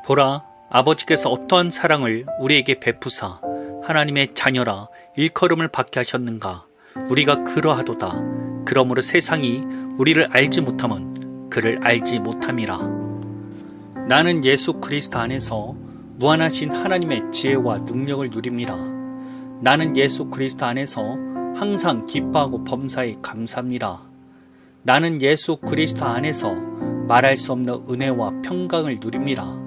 보라, 아버지께서 어떠한 사랑을 우리에게 베푸사 하나님의 자녀라 일컬음을 받게 하셨는가. 우리가 그러하도다. 그러므로 세상이 우리를 알지 못함은 그를 알지 못함이라. 나는 예수 그리스도 안에서 무한하신 하나님의 지혜와 능력을 누립니다. 나는 예수 그리스도 안에서 항상 기뻐하고 범사에 감사합니다. 나는 예수 그리스도 안에서 말할 수 없는 은혜와 평강을 누립니다.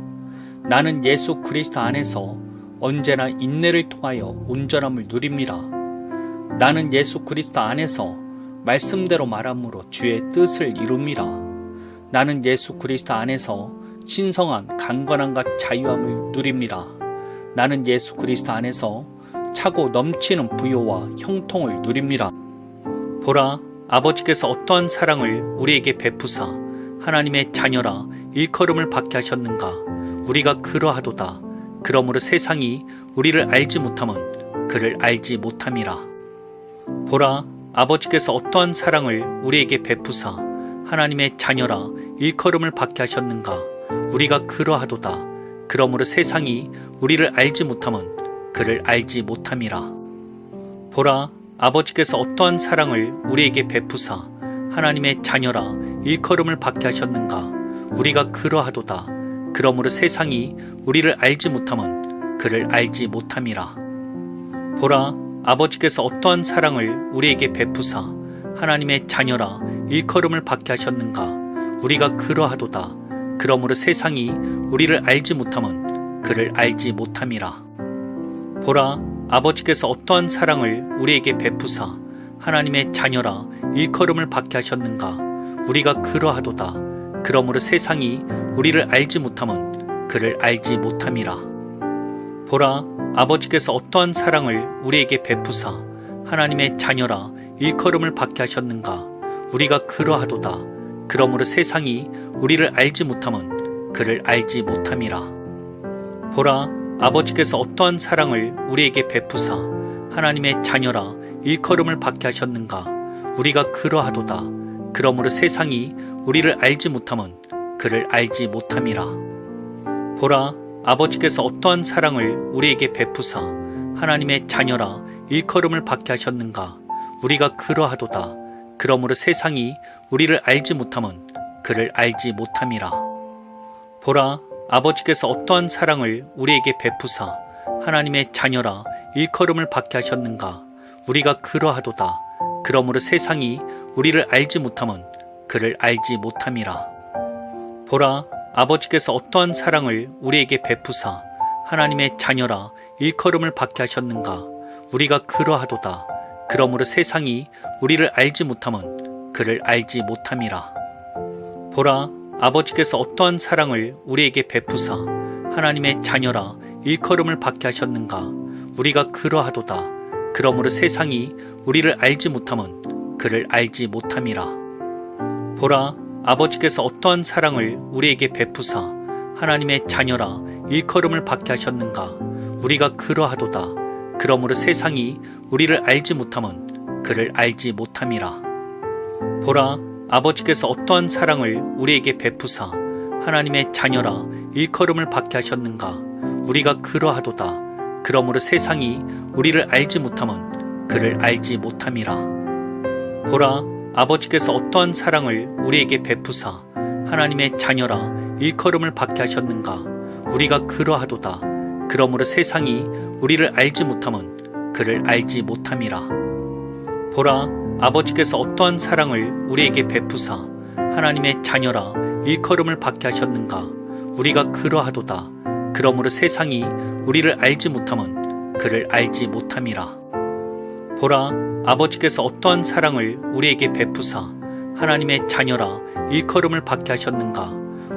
나는 예수 그리스도 안에서 언제나 인내를 통하여 온전함을 누립니다. 나는 예수 그리스도 안에서 말씀대로 말함으로 주의 뜻을 이룹니다. 나는 예수 그리스도 안에서 신성한 강건함과 자유함을 누립니다. 나는 예수 그리스도 안에서 차고 넘치는 부요와 형통을 누립니다. 보라, 아버지께서 어떠한 사랑을 우리에게 베푸사 하나님의 자녀라 일컬음을 받게 하셨는가. 우리가 그러하도다. 그러므로 세상이 우리를 알지 못함은 그를 알지 못함이라. 보라, 아버지께서 어떠한 사랑을 우리에게 베푸사 하나님의 자녀라 일컬음을 받게 하셨는가. 우리가 그러하도다. 그러므로 세상이 우리를 알지 못함은 그를 알지 못함이라. 보라, 아버지께서 어떠한 사랑을 우리에게 베푸사 하나님의 자녀라 일컬음을 받게 하셨는가. 우리가 그러하도다. 그러므로 세상이 우리를 알지 못함은 그를 알지 못함이라. 보라, 아버지께서 어떠한 사랑을 우리에게 베푸사 하나님의 자녀라 일컬음을 받게 하셨는가. 우리가 그러하도다. 그러므로 세상이 우리를 알지 못함은 그를 알지 못함이라. 보라, 아버지께서 어떠한 사랑을 우리에게 베푸사 하나님의 자녀라 일컬음을 받게 하셨는가. 우리가 그러하도다. 그러므로 세상이 우리를 알지 못함은 그를 알지 못함이라. 보라, 아버지께서 어떠한 사랑을 우리에게 베푸사 하나님의 자녀라 일컬음을 받게 하셨는가. 우리가 그러하도다. 그러므로 세상이 우리를 알지 못함은 그를 알지 못함이라. 보라, 아버지께서 어떠한 사랑을 우리에게 베푸사 하나님의 자녀라 일컬음을 받게 하셨는가. 우리가 그러하도다. 그러므로 세상이 우리를 알지 못함은 그를 알지 못함이라. 보라, 아버지께서 어떠한 사랑을 우리에게 베푸사 하나님의 자녀라 일컬음을 받게 하셨는가. 우리가 그러하도다. 그러므로 세상이 우리를 알지 못함은 그를 알지 못함이라. 보라, 아버지께서 어떠한 사랑을 우리에게 베푸사 하나님의 자녀라 일컬음을 받게 하셨는가. 우리가 그러하도다. 그러므로 세상이 우리를 알지 못함은 그를 알지 못함이라. 보라, 아버지께서 어떠한 사랑을 우리에게 베푸사 하나님의 자녀라 일컬음을 받게 하셨는가. 우리가 그러하도다. 그러므로 세상이 우리를 알지 못함은 그를 알지 못함이라. 보라, 아버지께서 어떠한 사랑을 우리에게 베푸사 하나님의 자녀라 일컬음을 받게 하셨는가. 우리가 그러하도다. 그러므로 세상이 우리를 알지 못함은 그를 알지 못함이라. 보라, 아버지께서 어떠한 사랑을 우리에게 베푸사 하나님의 자녀라 일컬음을 받게 하셨는가. 우리가 그러하도다. 그러므로 세상이 우리를 알지 못함은 그를 알지 못함이라. 보라, 아버지께서 어떠한 사랑을 우리에게 베푸사 하나님의 자녀라 일컬음을 받게 하셨는가. 우리가 그러하도다. 그러므로 세상이 우리를 알지 못함은 그를 알지 못함이라. 보라, 아버지께서 어떠한 사랑을 우리에게 베푸사 하나님의 자녀라 일컬음을 받게 하셨는가. 우리가 그러하도다. 그러므로 세상이 우리를 알지 못함은 그를 알지 못함이라. 보라, 아버지께서 어떠한 사랑을 우리에게 베푸사 하나님의 자녀라 일컬음을 받게 하셨는가. 우리가 그러하도다. 그러므로 세상이 우리를 알지 못함은 그를 알지 못함이라. 보라, 아버지께서 어떠한 사랑을 우리에게 베푸사 하나님의 자녀라 일컬음을 받게 하셨는가.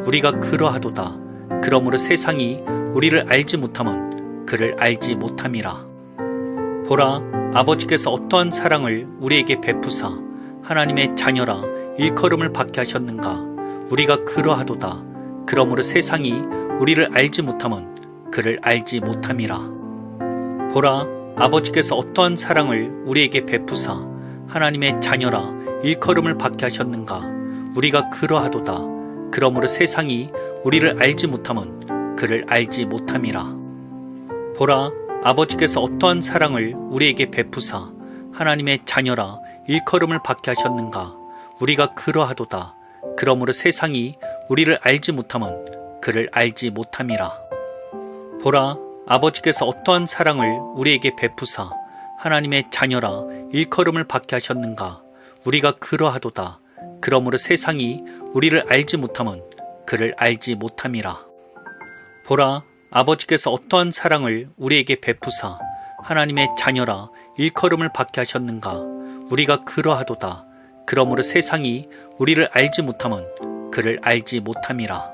우리가 그러하도다. 그러므로 세상이 우리를 알지 못함은 그를 알지 못함이라. 보라, 아버지께서 어떠한 사랑을 우리에게 베푸사 하나님의 자녀라 일컬음을 받게 하셨는가. 우리가 그러하도다. 그러므로 세상이 우리를 알지 못함은 그를 알지 못함이라. 보라, 아버지께서 어떠한 사랑을 우리에게 베푸사 하나님의 자녀라 일컬음을 받게 하셨는가. 우리가 그러하도다. 그러므로 세상이 우리를 알지 못함은 그를 알지 못함이라. 보라, 아버지께서 어떠한 사랑을 우리에게 베푸사 하나님의 자녀라 일컬음을 받게 하셨는가. 우리가 그러하도다. 그러므로 세상이 우리를 알지 못함은 그를 알지 못함이라. 보라, 아버지께서 어떠한 사랑을 우리에게 베푸사 하나님의 자녀라 일컬음을 받게 하셨는가. 우리가 그러하도다. 그러므로 세상이 우리를 알지 못함은 그를 알지 못함이라. 보라, 아버지께서 어떠한 사랑을 우리에게 베푸사 하나님의 자녀라 일컬음을 받게 하셨는가. 우리가 그러하도다. 그러므로 세상이 우리를 알지 못함은 그를 알지 못함이라.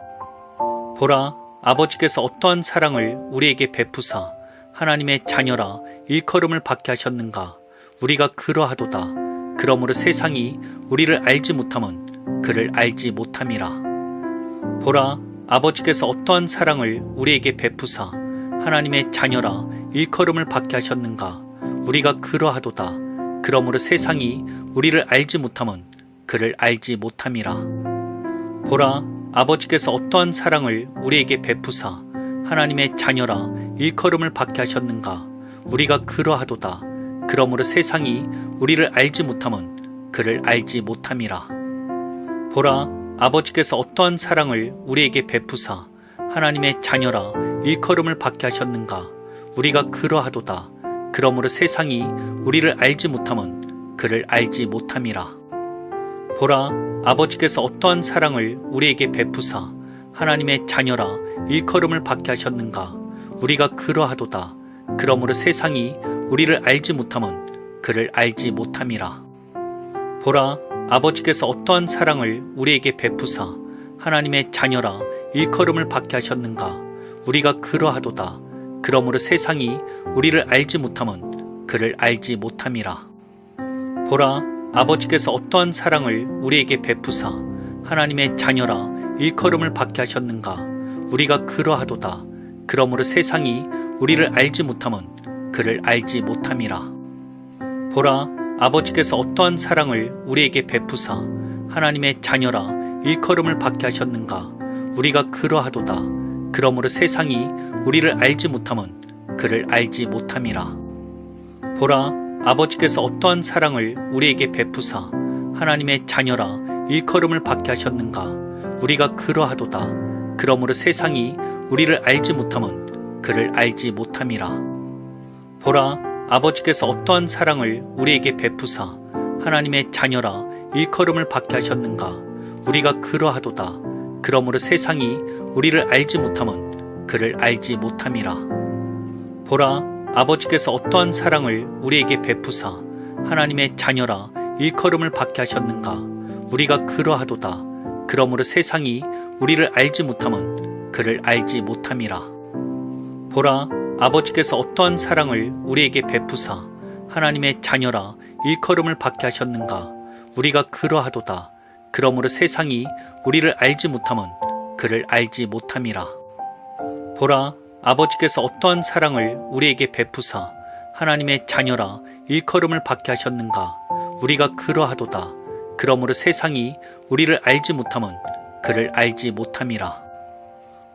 보라, 아버지께서 어떠한 사랑을 우리에게 베푸사 하나님의 자녀라 일컬음을 받게 하셨는가. 우리가 그러하도다. 그러므로 세상이 우리를 알지 못함은 그를 알지 못함이라. 보라, 아버지께서 어떠한 사랑을 우리에게 베푸사 하나님의 자녀라 일컬음을 받게 하셨는가. 우리가 그러하도다. 그러므로 세상이 우리를 알지 못함은 그를 알지 못함이라. 보라, 아버지께서 어떠한 사랑을 우리에게 베푸사 하나님의 자녀라 일컬음을 받게 하셨는가. 우리가 그러하도다. 그러므로 세상이 우리를 알지 못함은 그를 알지 못함이라. 보라, 아버지께서 어떠한 사랑을 우리에게 베푸사 하나님의 자녀라 일컬음을 받게 하셨는가. 우리가 그러하도다. 그러므로 세상이 우리를 알지 못함은 그를 알지 못함이라. 보라, 아버지께서 어떠한 사랑을 우리에게 베푸사 하나님의 자녀라 일컬음을 받게 하셨는가. 우리가 그러하도다. 그러므로 세상이 우리를 알지 못함은 그를 알지 못함이라. 보라, 아버지께서 어떠한 사랑을 우리에게 베푸사 하나님의 자녀라 일컬음을 받게 하셨는가. 우리가 그러하도다. 그러므로 세상이 우리를 알지 못함은 그를 알지 못함이라. 보라, 아버지께서 어떠한 사랑을 우리에게 베푸사 하나님의 자녀라 일컬음을 받게 하셨는가. 우리가 그러하도다. 그러므로 세상이 우리를 알지 못함은 그를 알지 못함이라. 보라, 아버지께서 어떠한 사랑을 우리에게 베푸사 하나님의 자녀라 일컬음을 받게 하셨는가. 우리가 그러하도다. 그러므로 세상이 우리를 알지 못함은 그를 알지 못함이라. 보라, 아버지께서 어떠한 사랑을 우리에게 베푸사 하나님의 자녀라 일컬음을 받게 하셨는가. 우리가 그러하도다. 그러므로 세상이 우리를 알지 못함은 그를 알지 못함이라. 보라, 아버지께서 어떠한 사랑을 우리에게 베푸사 하나님의 자녀라 일컬음을 받게 하셨는가. 우리가 그러하도다. 그러므로 세상이 우리를 알지 못함은 그를 알지 못함이라. 보라, 아버지께서 어떠한 사랑을 우리에게 베푸사 하나님의 자녀라 일컬음을 받게 하셨는가. 우리가 그러하도다. 그러므로 세상이 우리를 알지 못함은 그를 알지 못함이라. 보라, 아버지께서 어떠한 사랑을 우리에게 베푸사 하나님의 자녀라 일컬음을 받게 하셨는가. 우리가 그러하도다. 그러므로 세상이 우리를 알지 못함은 그를 알지 못함이라. 보라, 아버지께서 어떠한 사랑을 우리에게 베푸사 하나님의 자녀라 일컬음을 받게 하셨는가. 우리가 그러하도다. 그러므로 세상이 우리를 알지 못함은 그를 알지 못함이라.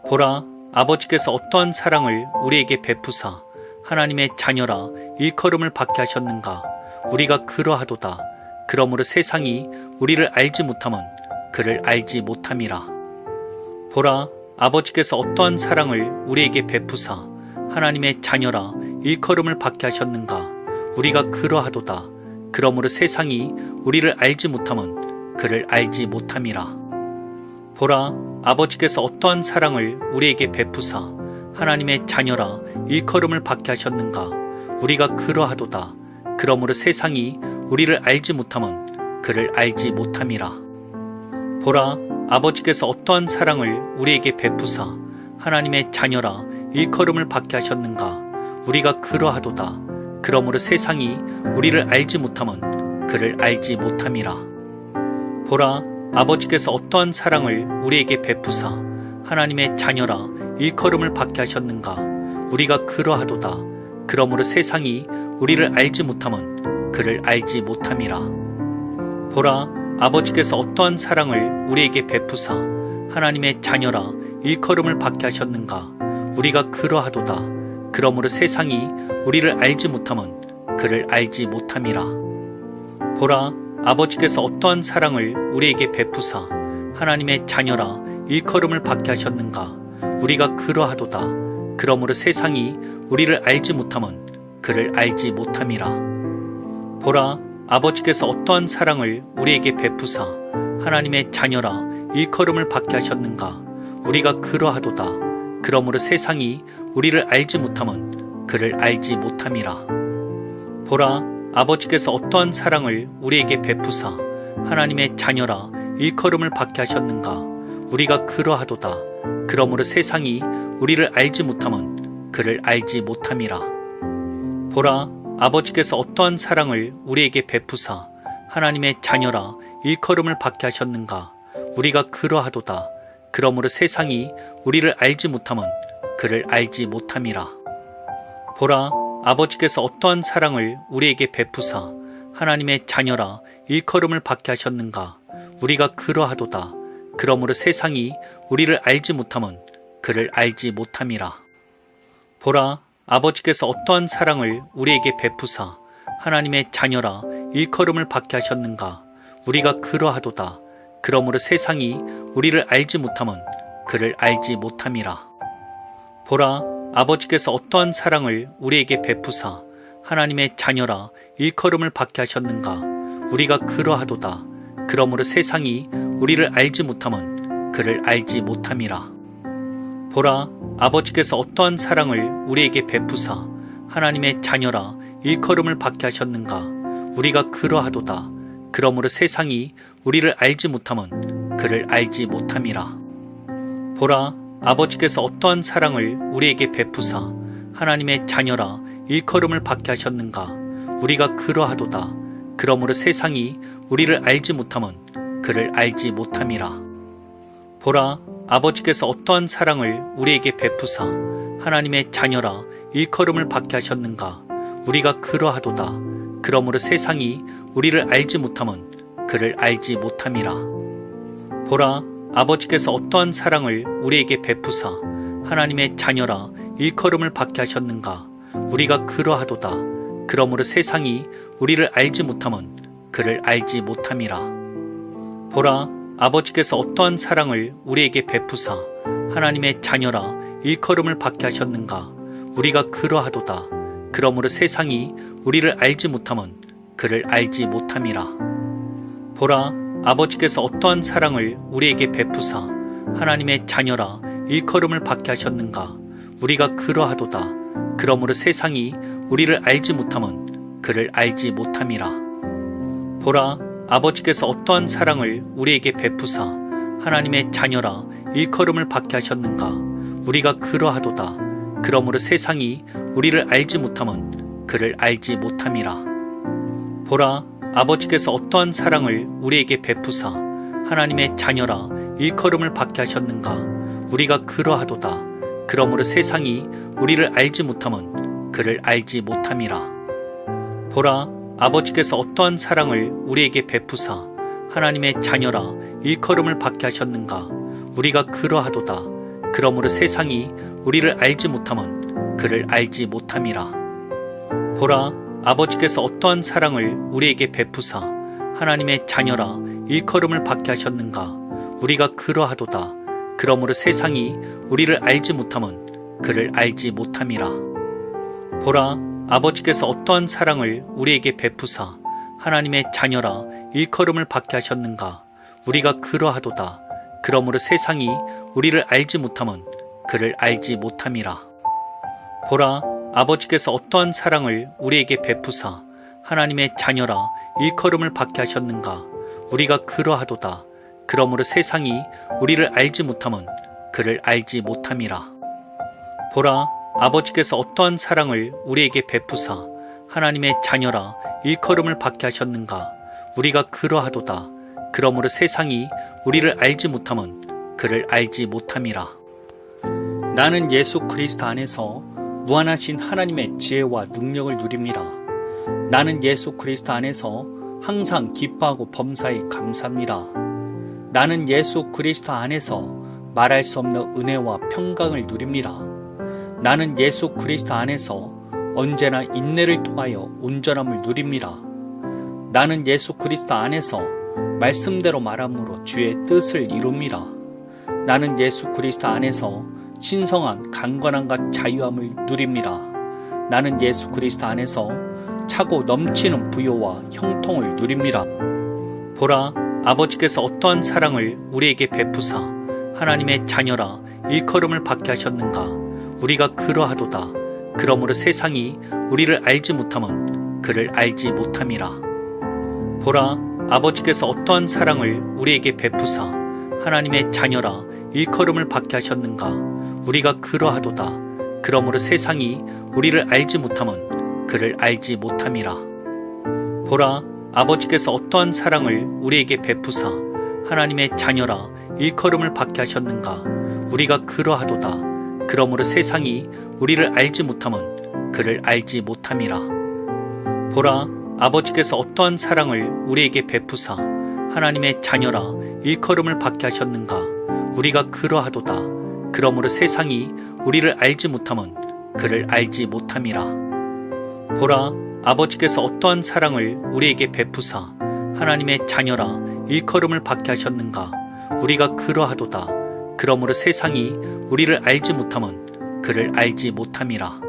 보라, 아버지께서 어떠한 사랑을 우리에게 베푸사 하나님의 자녀라 일컬음을 받게 하셨는가. 우리가 그러하도다. 그러므로 세상이 우리를 알지 못함은 그를 알지 못함이라. 보라, 아버지께서 어떠한 사랑을 우리에게 베푸사 하나님의 자녀라 일컬음을 받게 하셨는가. 우리가 그러하도다. 그러므로 세상이 우리를 알지 못함은 그를 알지 못함이라. 보라, 아버지께서 어떠한 사랑을 우리에게 베푸사 하나님의 자녀라 일컬음을 받게 하셨는가. 우리가 그러하도다. 그러므로 세상이 우리를 알지 못함은 그를 알지 못함이라. 보라, 아버지께서 어떠한 사랑을 우리에게 베푸사 하나님의 자녀라 일컬음을 받게 하셨는가. 우리가 그러하도다. 그러므로 세상이 우리를 알지 못함은 그를 알지 못함이라. 보라, 아버지께서 어떠한 사랑을 우리에게 베푸사 하나님의 자녀라 일컬음을 받게 하셨는가. 우리가 그러하도다. 그러므로 세상이 우리를 알지 못함은 그를 알지 못함이라. 보라, 아버지께서 어떠한 사랑을 우리에게 베푸사 하나님의 자녀라 일컬음을 받게 하셨는가. 우리가 그러하도다. 그러므로 세상이 우리를 알지 못함은 그를 알지 못함이라. 보라, 아버지께서 어떠한 사랑을 우리에게 베푸사 하나님의 자녀라 일컬음을 받게 하셨는가. 우리가 그러하도다. 그러므로 세상이 우리를 알지 못함은 그를 알지 못함이라. 보라, 아버지께서 어떠한 사랑을 우리에게 베푸사 하나님의 자녀라 일컬음을 받게 하셨는가. 우리가 그러하도다. 그러므로 세상이 우리를 알지 못함은 그를 알지 못함이라. 보라, 아버지께서 어떠한 사랑을 우리에게 베푸사 하나님의 자녀라 일컬음을 받게 하셨는가. 우리가 그러하도다. 그러므로 세상이 우리를 알지 못함은 그를 알지 못함이라. 보라, 아버지께서 어떠한 사랑을 우리에게 베푸사 하나님의 자녀라 일컬음을 받게 하셨는가. 우리가 그러하도다. 그러므로 세상이 우리를 알지 못함은 그를 알지 못함이라. 보라, 아버지께서 어떠한 사랑을 우리에게 베푸사 하나님의 자녀라 일컬음을 받게 하셨는가. 우리가 그러하도다. 그러므로 세상이 우리를 알지 못함은 그를 알지 못함이라. 보라, 아버지께서 어떠한 사랑을 우리에게 베푸사 하나님의 자녀라 일컬음을 받게 하셨는가. 우리가 그러하도다. 그러므로 세상이 우리를 알지 못함은 그를 알지 못함이라. 보라, 아버지께서 어떠한 사랑을 우리에게 베푸사 하나님의 자녀라 일컬음을 받게 하셨는가. 우리가 그러하도다. 그러므로 세상이 우리를 알지 못함은 그를 알지 못함이라. 보라, 아버지께서 어떠한 사랑을 우리에게 베푸사 하나님의 자녀라 일컬음을 받게 하셨는가. 우리가 그러하도다. 그러므로 세상이 우리를 알지 못함은 그를 알지 못함이라. 보라, 아버지께서 어떠한 사랑을 우리에게 베푸사 하나님의 자녀라 일컬음을 받게 하셨는가. 우리가 그러하도다. 그러므로 세상이 우리를 알지 못함은 그를 알지 못함이라. 보라, 아버지께서 어떠한 사랑을 우리에게 베푸사 하나님의 자녀라 일컬음을 받게 하셨는가. 우리가 그러하도다. 그러므로 세상이 우리를 알지 못함은 그를 알지 못함이라. 보라, 아버지께서 어떠한 사랑을 우리에게 베푸사 하나님의 자녀라 일컬음을 받게 하셨는가. 우리가 그러하도다. 그러므로 세상이 우리를 알지 못함은 그를 알지 못함이라. 보라, 아버지께서 어떠한 사랑을 우리에게 베푸사 하나님의 자녀라 일컬음을 받게 하셨는가. 우리가 그러하도다. 그러므로 세상이 우리를 알지 못함은 그를 알지 못함이라. 보라, 아버지께서 어떠한 사랑을 우리에게 베푸사 하나님의 자녀라 일컬음을 받게 하셨는가. 우리가 그러하도다. 그러므로 세상이 우리를 알지 못함은 그를 알지 못함이라. 보라, 아버지께서 어떠한 사랑을 우리에게 베푸사 하나님의 자녀라 일컬음을 받게 하셨는가. 우리가 그러하도다. 그러므로 세상이 우리를 알지 못함은 그를 알지 못함이라. 보라, 아버지께서 어떠한 사랑을 우리에게 베푸사 하나님의 자녀라 일컬음을 받게 하셨는가. 우리가 그러하도다. 그러므로 세상이 우리를 알지 못함은 그를 알지 못함이라. 보라, 아버지께서 어떠한 사랑을 우리에게 베푸사 하나님의 자녀라 일컬음을 받게 하셨는가. 우리가 그러하도다. 그러므로 세상이 우리를 알지 못함은 그를 알지 못함이라. 보라, 아버지께서 어떠한 사랑을 우리에게 베푸사 하나님의 자녀라 일컬음을 받게 하셨는가. 우리가 그러하도다. 그러므로 세상이 우리를 알지 못함은 그를 알지 못함이라. 보라, 아버지께서 어떠한 사랑을 우리에게 베푸사 하나님의 자녀라 일컬음을 받게 하셨는가. 우리가 그러하도다. 그러므로 세상이 우리를 알지 못함은 그를 알지 못함이라. 보라, 아버지께서 어떠한 사랑을 우리에게 베푸사 하나님의 자녀라 일컬음을 받게 하셨는가. 우리가 그러하도다. 그러므로 세상이 우리를 알지 못함은 그를 알지 못함이라. 보라, 아버지께서 어떠한 사랑을 우리에게 베푸사 하나님의 자녀라 일컬음을 받게 하셨는가. 우리가 그러하도다. 그러므로 세상이 우리를 알지 못함은 그를 알지 못함이라. 나는 예수 그리스도 안에서 무한하신 하나님의 지혜와 능력을 누립니다. 나는 예수 그리스도 안에서 항상 기뻐하고 범사에 감사합니다. 나는 예수 그리스도 안에서 말할 수 없는 은혜와 평강을 누립니다. 나는 예수 그리스도 안에서 언제나 인내를 통하여 온전함을 누립니다. 나는 예수 그리스도 안에서 말씀대로 말함으로 주의 뜻을 이룹니다. 나는 예수 그리스도 안에서 신성한 강건함과 자유함을 누립니다. 나는 예수 그리스도 안에서 차고 넘치는 부요와 형통을 누립니다. 보라, 아버지께서 어떠한 사랑을 우리에게 베푸사 하나님의 자녀라 일컬음을 받게 하셨는가. 우리가 그러하도다. 그러므로 세상이 우리를 알지 못함은 그를 알지 못함이라. 보라, 아버지께서 어떠한 사랑을 우리에게 베푸사 하나님의 자녀라 일컬음을 받게 하셨는가. 우리가 그러하도다. 그러므로 세상이 우리를 알지 못함은 그를 알지 못함이라. 보라, 아버지께서 어떠한 사랑을 우리에게 베푸사 하나님의 자녀라 일컬음을 받게 하셨는가. 우리가 그러하도다. 그러므로 세상이 우리를 알지 못함은 그를 알지 못함이라. 보라, 아버지께서 어떠한 사랑을 우리에게 베푸사 하나님의 자녀라 일컬음을 받게 하셨는가. 우리가 그러하도다. 그러므로 세상이 우리를 알지 못함은 그를 알지 못함이라. 보라, 아버지께서 어떠한 사랑을 우리에게 베푸사 하나님의 자녀라 일컬음을 받게 하셨는가. 우리가 그러하도다. 그러므로 세상이 우리를 알지 못함은 그를 알지 못함이라.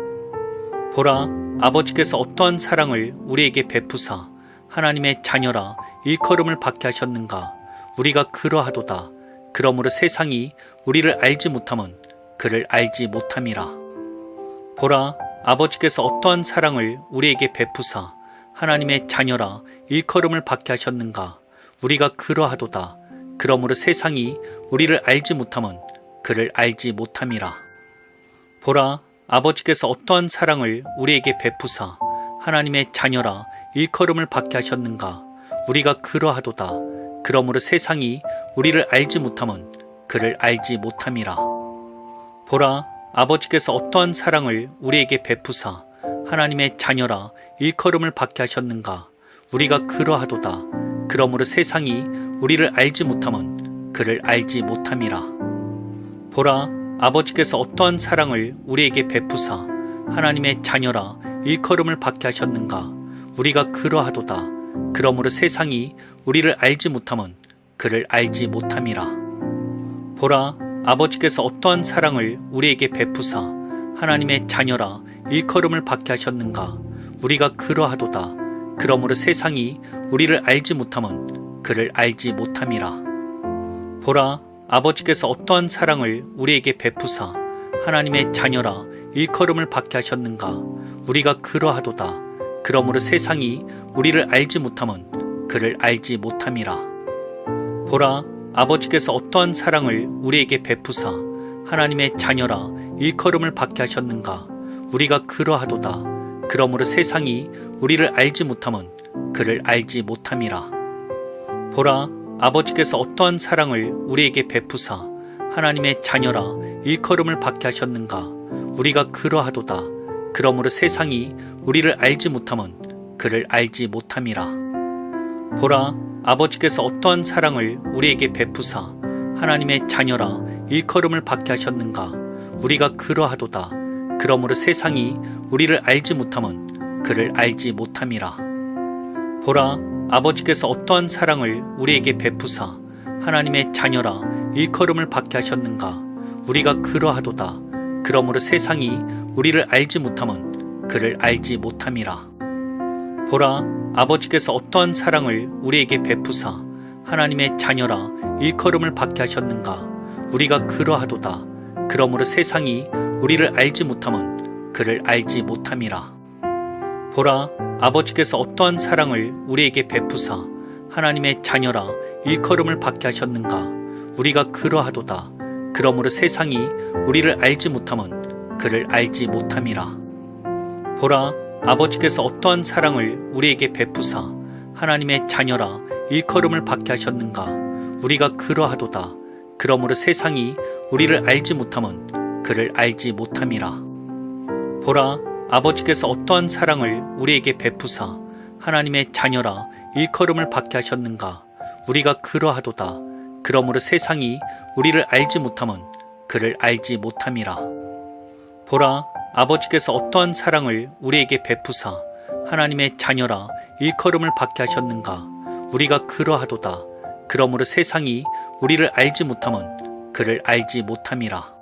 보라, 아버지께서 어떠한 사랑을 우리에게 베푸사 하나님의 자녀라 일컬음을 받게 하셨는가. 우리가 그러하도다. 그러므로 세상이 우리를 알지 못함은 그를 알지 못함이라. 보라, 아버지께서 어떠한 사랑을 우리에게 베푸사 하나님의 자녀라 일컬음을 받게 하셨는가. 우리가 그러하도다. 그러므로 세상이 우리를 알지 못함은 그를 알지 못함이라. 보라, 아버지께서 어떠한 사랑을 우리에게 베푸사 하나님의 자녀라 일컬음을 받게 하셨는가. 우리가 그러하도다. 그러므로 세상이 우리를 알지 못함은 그를 알지 못함이라. 보라, 아버지께서 어떠한 사랑을 우리에게 베푸사 하나님의 자녀라 일컬음을 받게 하셨는가. 우리가 그러하도다. 그러므로 세상이 우리를 알지 못함은 그를 알지 못함이라. 보라, 아버지께서 어떠한 사랑을 우리에게 베푸사 하나님의 자녀라 일컬음을 받게 하셨는가. 우리가 그러하도다. 그러므로 세상이 우리를 알지 못함은 그를 알지 못함이라. 보라, 아버지께서 어떠한 사랑을 우리에게 베푸사 하나님의 자녀라 일컬음을 받게 하셨는가. 우리가 그러하도다. 그러므로 세상이 우리를 알지 못함은 그를 알지 못함이라. 보라, 아버지께서 어떠한 사랑을 우리에게 베푸사 하나님의 자녀라 일컬음을 받게 하셨는가. 우리가 그러하도다. 그러므로 세상이 우리를 알지 못함은 그를 알지 못함이라. 보라, 아버지께서 어떠한 사랑을 우리에게 베푸사 하나님의 자녀라 일컬음을 받게 하셨는가. 우리가 그러하도다. 그러므로 세상이 우리를 알지 못함은 그를 알지 못함이라. 보라, 아버지께서 어떠한 사랑을 우리에게 베푸사 하나님의 자녀라 일컬음을 받게 하셨는가. 우리가 그러하도다. 그러므로 세상이 우리를 알지 못함은 그를 알지 못함이라. 보라, 아버지께서 어떠한 사랑을 우리에게 베푸사 하나님의 자녀라 일컬음을 받게 하셨는가. 우리가 그러하도다. 그러므로 세상이 우리를 알지 못함은 그를 알지 못함이라. 보라, 아버지께서 어떠한 사랑을 우리에게 베푸사 하나님의 자녀라 일컬음을 받게 하셨는가. 우리가 그러하도다. 그러므로 세상이 우리를 알지 못함은 그를 알지 못함이라. 보라, 아버지께서 어떠한 사랑을 우리에게 베푸사 하나님의 자녀라 일컬음을 받게 하셨는가. 우리가 그러하도다. 그러므로 세상이 우리를 알지 못함은 그를 알지 못함이라. 보라, 아버지께서 어떠한 사랑을 우리에게 베푸사 하나님의 자녀라 일컬음을 받게 하셨는가. 우리가 그러하도다. 그러므로 세상이 우리를 알지 못함은 그를 알지 못함이라. 보라, 아버지께서 어떠한 사랑을 우리에게 베푸사 하나님의 자녀라 일컬음을 받게 하셨는가. 우리가 그러하도다. 그러므로 세상이 우리를 알지 못함은 그를 알지 못함이라. 보라, 아버지께서 어떠한 사랑을 우리에게 베푸사 하나님의 자녀라 일컬음을 받게 하셨는가. 우리가 그러하도다. 그러므로 세상이 우리를 알지 못함은 그를 알지 못함이라. 보라, 아버지께서 어떠한 사랑을 우리에게 베푸사 하나님의 자녀라 일컬음을 받게 하셨는가. 우리가 그러하도다. 그러므로 세상이 우리를 알지 못함은 그를 알지 못함이라.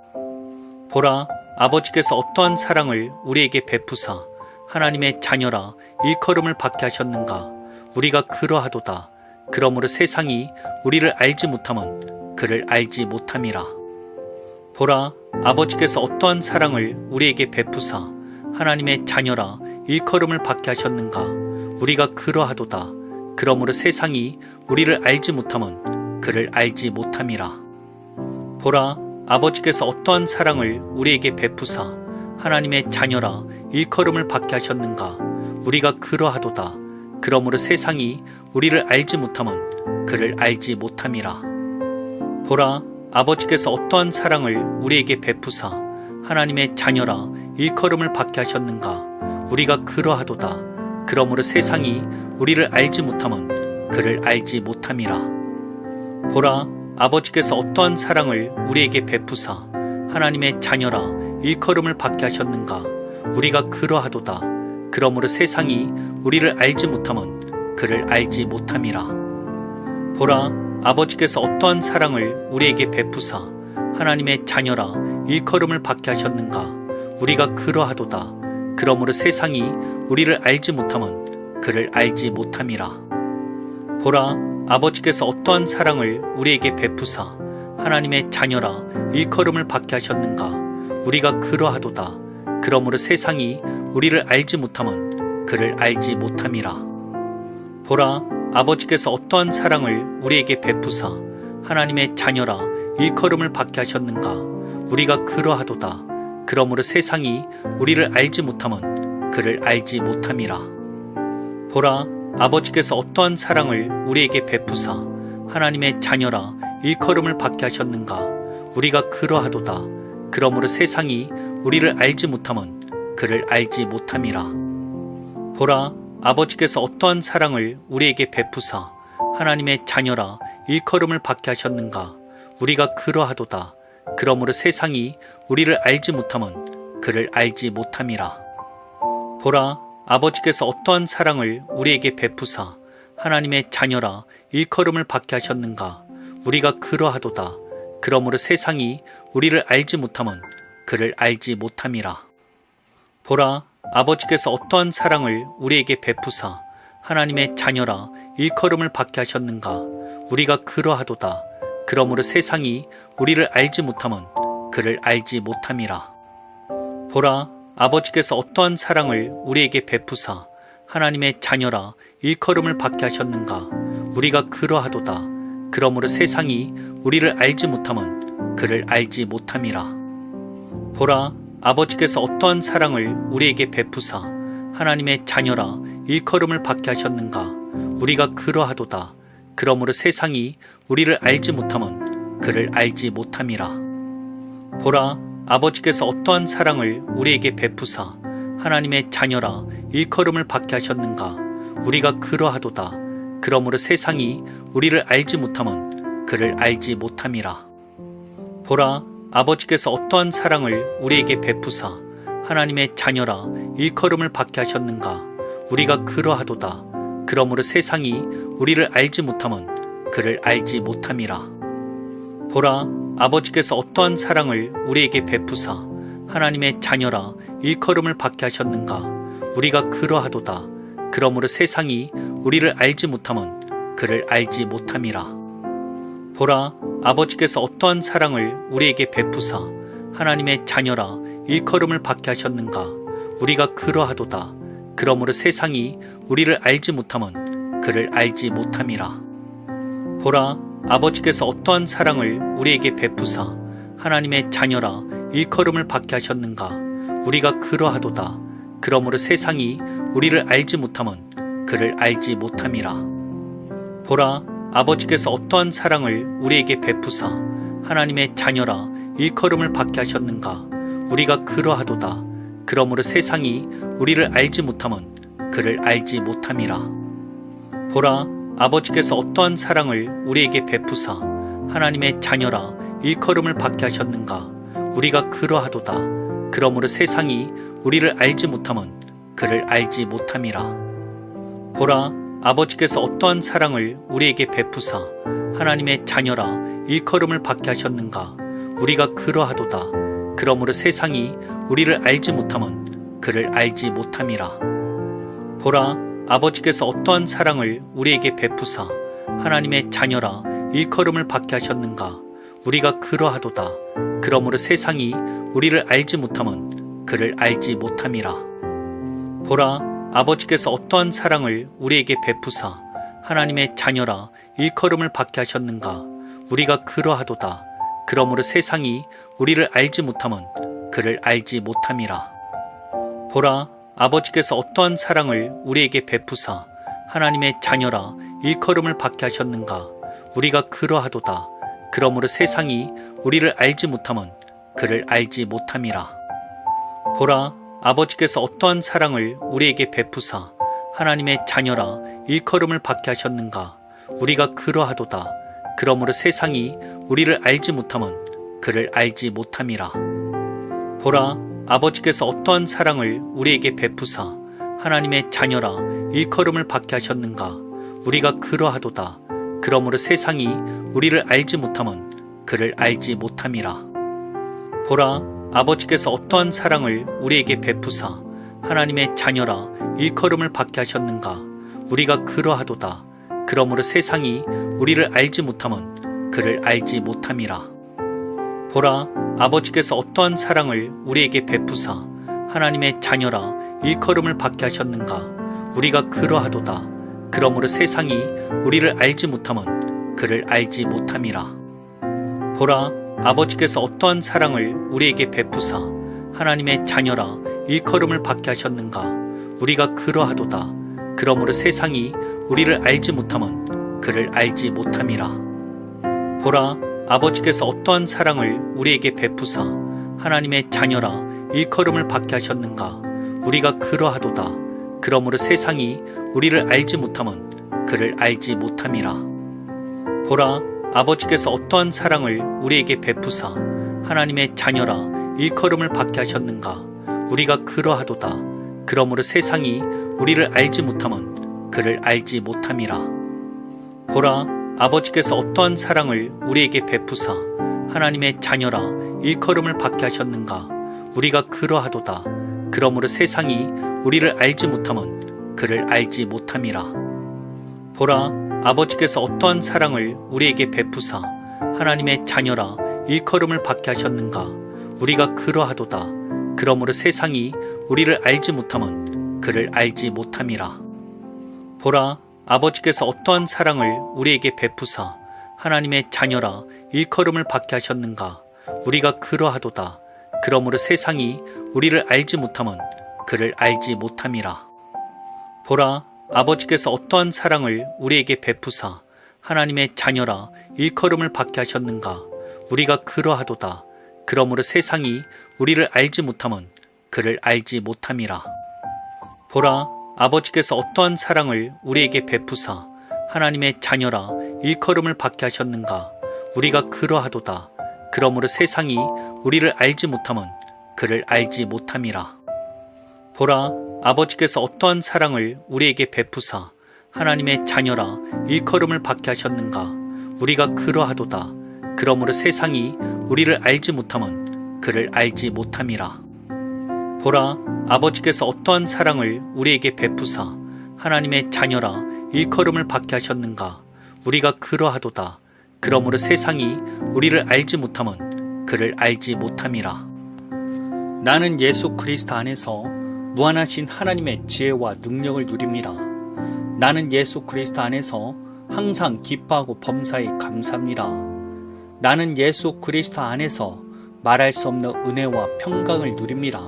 보라, 아버지께서 어떠한 사랑을 우리에게 베푸사 하나님의 자녀라 일컬음을 받게 하셨는가. 우리가 그러하도다. 그러므로 세상이 우리를 알지 못함은 그를 알지 못함이라. 보라, 아버지께서 어떠한 사랑을 우리에게 베푸사 하나님의 자녀라 일컬음을 받게 하셨는가. 우리가 그러하도다. 그러므로 세상이 우리를 알지 못함은 그를 알지 못함이라. 보라, 아버지께서 어떠한 사랑을 우리에게 베푸사 하나님의 자녀라 일컬음을 받게 하셨는가. 우리가 그러하도다. 그러므로 세상이 우리를 알지 못함은 그를 알지 못함이라. 보라, 아버지께서 어떠한 사랑을 우리에게 베푸사 하나님의 자녀라 일컬음을 받게 하셨는가. 우리가 그러하도다. 그러므로 세상이 우리를 알지 못함은 그를 알지 못함이라. 보라, 아버지께서 어떠한 사랑을 우리에게 베푸사 하나님의 자녀라 일컬음을 받게 하셨는가. 우리가 그러하도다. 그러므로 세상이 우리를 알지 못함은 그를 알지 못함이라. 보라, 아버지께서 어떠한 사랑을 우리에게 베푸사 하나님의 자녀라 일컬음을 받게 하셨는가. 우리가 그러하도다. 그러므로 세상이 우리를 알지 못함은 그를 알지 못함이라. 보라, 아버지께서 어떠한 사랑을 우리에게 베푸사 하나님의 자녀라 일컬음을 받게 하셨는가. 우리가 그러하도다. 그러므로 세상이 우리를 알지 못함은 그를 알지 못함이라. 보라, 아버지께서 어떠한 사랑을 우리에게 베푸사 하나님의 자녀라 일컬음을 받게 하셨는가. 우리가 그러하도다. 그러므로 세상이 우리를 알지 못함은 그를 알지 못함이라. 보라, 아버지께서 어떠한 사랑을 우리에게 베푸사 하나님의 자녀라 일컬음을 받게 하셨는가. 우리가 그러하도다. 그러므로 세상이 우리를 알지 못함은 그를 알지 못함이라. 보라, 아버지께서 어떠한 사랑을 우리에게 베푸사 하나님의 자녀라 일컬음을 받게 하셨는가. 우리가 그러하도다. 그러므로 세상이 우리를 알지 못함은 그를 알지 못함이라. 보라, 아버지께서 어떠한 사랑을 우리에게 베푸사 하나님의 자녀라 일컬음을 받게 하셨는가. 우리가 그러하도다. 그러므로 세상이 우리를 알지 못함은 그를 알지 못함이라. 보라, 아버지께서 어떠한 사랑을 우리에게 베푸사 하나님의 자녀라 일컬음을 받게 하셨는가. 우리가 그러하도다. 그러므로 세상이 우리를 알지 못함은 그를 알지 못함이라. 보라, 아버지께서 어떠한 사랑을 우리에게 베푸사 하나님의 자녀라 일컬음을 받게 하셨는가. 우리가 그러하도다. 그러므로 세상이 우리를 알지 못함은 그를 알지 못함이라. 보라, 아버지께서 어떠한 사랑을 우리에게 베푸사 하나님의 자녀라 일컬음을 받게 하셨는가. 우리가 그러하도다. 그러므로 세상이 우리를 알지 못함은 그를 알지 못함이라. 보라, 아버지께서 어떠한 사랑을 우리에게 베푸사 하나님의 자녀라 일컬음을 받게 하셨는가. 우리가 그러하도다. 그러므로 세상이 우리를 알지 못함은 그를 알지 못함이라. 보라, 아버지께서 어떠한 사랑을 우리에게 베푸사 하나님의 자녀라 일컬음을 받게 하셨는가. 우리가 그러하도다. 그러므로 세상이 우리를 알지 못함은 그를 알지 못함이라. 보라, 아버지께서 어떠한 사랑을 우리에게 베푸사 하나님의 자녀라 일컬음을 받게 하셨는가. 우리가 그러하도다. 그러므로 세상이 우리를 알지 못함은 그를 알지 못함이라. 보라, 아버지께서 어떠한 사랑을 우리에게 베푸사 하나님의 자녀라 일컬음을 받게 하셨는가. 우리가 그러하도다. 그러므로 세상이 우리를 알지 못함은 그를 알지 못함이라. 보라, 아버지께서 어떠한 사랑을 우리에게 베푸사 하나님의 자녀라 일컬음을 받게 하셨는가. 우리가 그러하도다. 그러므로 세상이 우리를 알지 못함은 그를 알지 못함이라. 보라, 아버지께서 어떠한 사랑을 우리에게 베푸사 하나님의 자녀라 일컬음을 받게 하셨는가. 우리가 그러하도다. 그러므로 세상이 우리를 알지 못함은 그를 알지 못함이라. 보라, 아버지께서 어떠한 사랑을 우리에게 베푸사 하나님의 자녀라 일컬음을 받게 하셨는가. 우리가 그러하도다. 그러므로 세상이 우리를 알지 못함은 그를 알지 못함이라. 보라, 아버지께서 어떠한 사랑을 우리에게 베푸사 하나님의 자녀라 일컬음을 받게 하셨는가. 우리가 그러하도다. 그러므로 세상이 우리를 알지 못함은 그를 알지 못함이라. 보라, 아버지께서 어떠한 사랑을 우리에게 베푸사 하나님의 자녀라 일컬음을 받게 하셨는가. 우리가 그러하도다. 그러므로 세상이 우리를 알지 못함은 그를 알지 못함이라. 보라, 아버지께서 어떠한 사랑을 우리에게 베푸사 하나님의 자녀라 일컬음을 받게 하셨는가. 우리가 그러하도다. 그러므로 세상이 우리를 알지 못함은 그를 알지 못함이라. 보라, 아버지께서 어떠한 사랑을 우리에게 베푸사 하나님의 자녀라 일컬음을 받게 하셨는가. 우리가 그러하도다. 그러므로 세상이 우리를 알지 못함은 그를 알지 못함이라. 보라, 아버지께서 어떠한 사랑을 우리에게 베푸사 하나님의 자녀라 일컬음을 받게 하셨는가. 우리가 그러하도다. 그러므로 세상이 우리를 알지 못함은 그를 알지 못함이라. 보라, 아버지께서 어떠한 사랑을 우리에게 베푸사 하나님의 자녀라 일컬음을 받게 하셨는가. 우리가 그러하도다. 그러므로 세상이 우리를 알지 못함은 그를 알지 못함이라. 보라, 아버지께서 어떠한 사랑을 우리에게 베푸사 하나님의 자녀라 일컬음을 받게 하셨는가. 우리가 그러하도다. 그러므로 세상이 우리를 알지 못함은 그를 알지 못함이라. 보라, 아버지께서 어떠한 사랑을 우리에게 베푸사 하나님의 자녀라 일컬음을 받게 하셨는가. 우리가 그러하도다. 그러므로 세상이 우리를 알지 못함은 그를 알지 못함이라. 보라, 아버지께서 어떠한 사랑을 우리에게 베푸사 하나님의 자녀라 일컬음을 받게 하셨는가. 우리가 그러하도다. 그러므로 세상이 우리를 알지 못함은 그를 알지 못함이라. 보라, 아버지께서 어떠한 사랑을 우리에게 베푸사 하나님의 자녀라 일컬음을 받게 하셨는가. 우리가 그러하도다. 그러므로 세상이 우리를 알지 못함은 그를 알지 못함이라. 보라, 아버지께서 어떠한 사랑을 우리에게 베푸사 하나님의 자녀라 일컬음을 받게 하셨는가. 우리가 그러하도다. 그러므로 세상이 우리를 알지 못함은 그를 알지 못함이라. 보라, 아버지께서 어떠한 사랑을 우리에게 베푸사 하나님의 자녀라 일컬음을 받게 하셨는가. 우리가 그러하도다. 그러므로 세상이 우리를 알지 못함은 그를 알지 못함이라. 보라, 아버지께서 어떠한 사랑을 우리에게 베푸사 하나님의 자녀라 일컬음을 받게 하셨는가. 우리가 그러하도다. 그러므로 세상이 우리를 알지 못함은 그를 알지 못함이라. 보라, 아버지께서 어떠한 사랑을 우리에게 베푸사 하나님의 자녀라 일컬음을 받게 하셨는가. 우리가 그러하도다. 그러므로 세상이 우리를 알지 못함은 그를 알지 못함이라. 보라, 아버지께서 어떠한 사랑을 우리에게 베푸사 하나님의 자녀라 일컬음을 받게 하셨는가. 우리가 그러하도다. 그러므로 세상이 우리를 알지 못함은 그를 알지 못함이라. 보라, 아버지께서 어떠한 사랑을 우리에게 베푸사 하나님의 자녀라 일컬음을 받게 하셨는가. 우리가 그러하도다. 그러므로 세상이 우리를 알지 못함은 그를 알지 못함이라. 보라, 아버지께서 어떠한 사랑을 우리에게 베푸사 하나님의 자녀라 일컬음을 받게 하셨는가. 우리가 그러하도다. 그러므로 세상이 우리를 알지 못함은 그를 알지 못함이라. 보라, 아버지께서 어떠한 사랑을 우리에게 베푸사 하나님의 자녀라 일컬음을 받게 하셨는가. 우리가 그러하도다. 그러므로 세상이 우리를 알지 못함은 그를 알지 못함이라. 나는 예수 그리스도 안에서 무한하신 하나님의 지혜와 능력을 누립니다. 나는 예수 그리스도 안에서 항상 기뻐하고 범사에 감사합니다. 나는 예수 그리스도 안에서 말할 수 없는 은혜와 평강을 누립니다.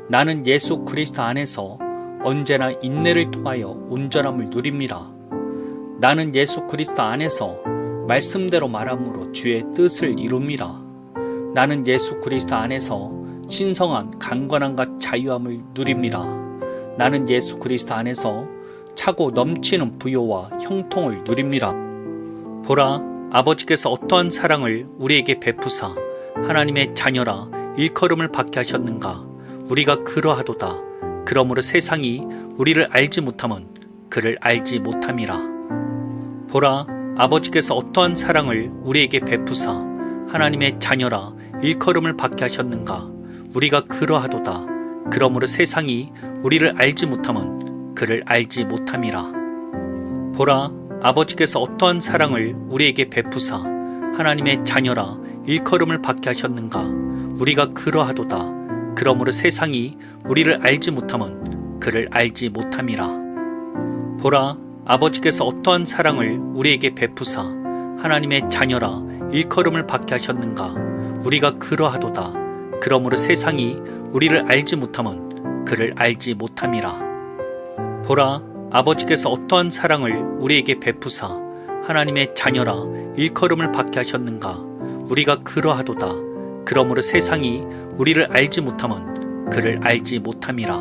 나는 예수 그리스도 안에서 언제나 인내를 통하여 온전함을 누립니다. 나는 예수 그리스도 안에서 말씀대로 말함으로 주의 뜻을 이룹니다. 나는 예수 그리스도 안에서 신성한 강건함과 자유함을 누립니다. 나는 예수 그리스도 안에서 차고 넘치는 부요와 형통을 누립니다. 보라, 아버지께서 어떠한 사랑을 우리에게 베푸사 하나님의 자녀라 일컬음을 받게 하셨는가? 우리가 그러하도다. 그러므로 세상이 우리를 알지 못함은 그를 알지 못함이라. 보라, 아버지께서 어떠한 사랑을 우리에게 베푸사 하나님의 자녀라 일컬음을 받게 하셨는가? 우리가 그러하도다. 그러므로 세상이 우리를 알지 못함은 그를 알지 못함이라. 보라, 아버지께서 어떠한 사랑을 우리에게 베푸사 하나님의 자녀라 일컬음을 받게 하셨는가? 우리가 그러하도다. 그러므로 세상이 우리를 알지 못함은 그를 알지 못함이라. 보라, 아버지께서 어떠한 사랑을 우리에게 베푸사 하나님의 자녀라 일컬음을 받게 하셨는가? 우리가 그러하도다. 그러므로 세상이 우리를 알지 못함은 그를 알지 못함이라. 보라, 아버지께서 어떠한 사랑을 우리에게 베푸사 하나님의 자녀라 일컬음을 받게 하셨는가? 우리가 그러하도다. 그러므로 세상이 우리를 알지 못함은 그를 알지 못함이라.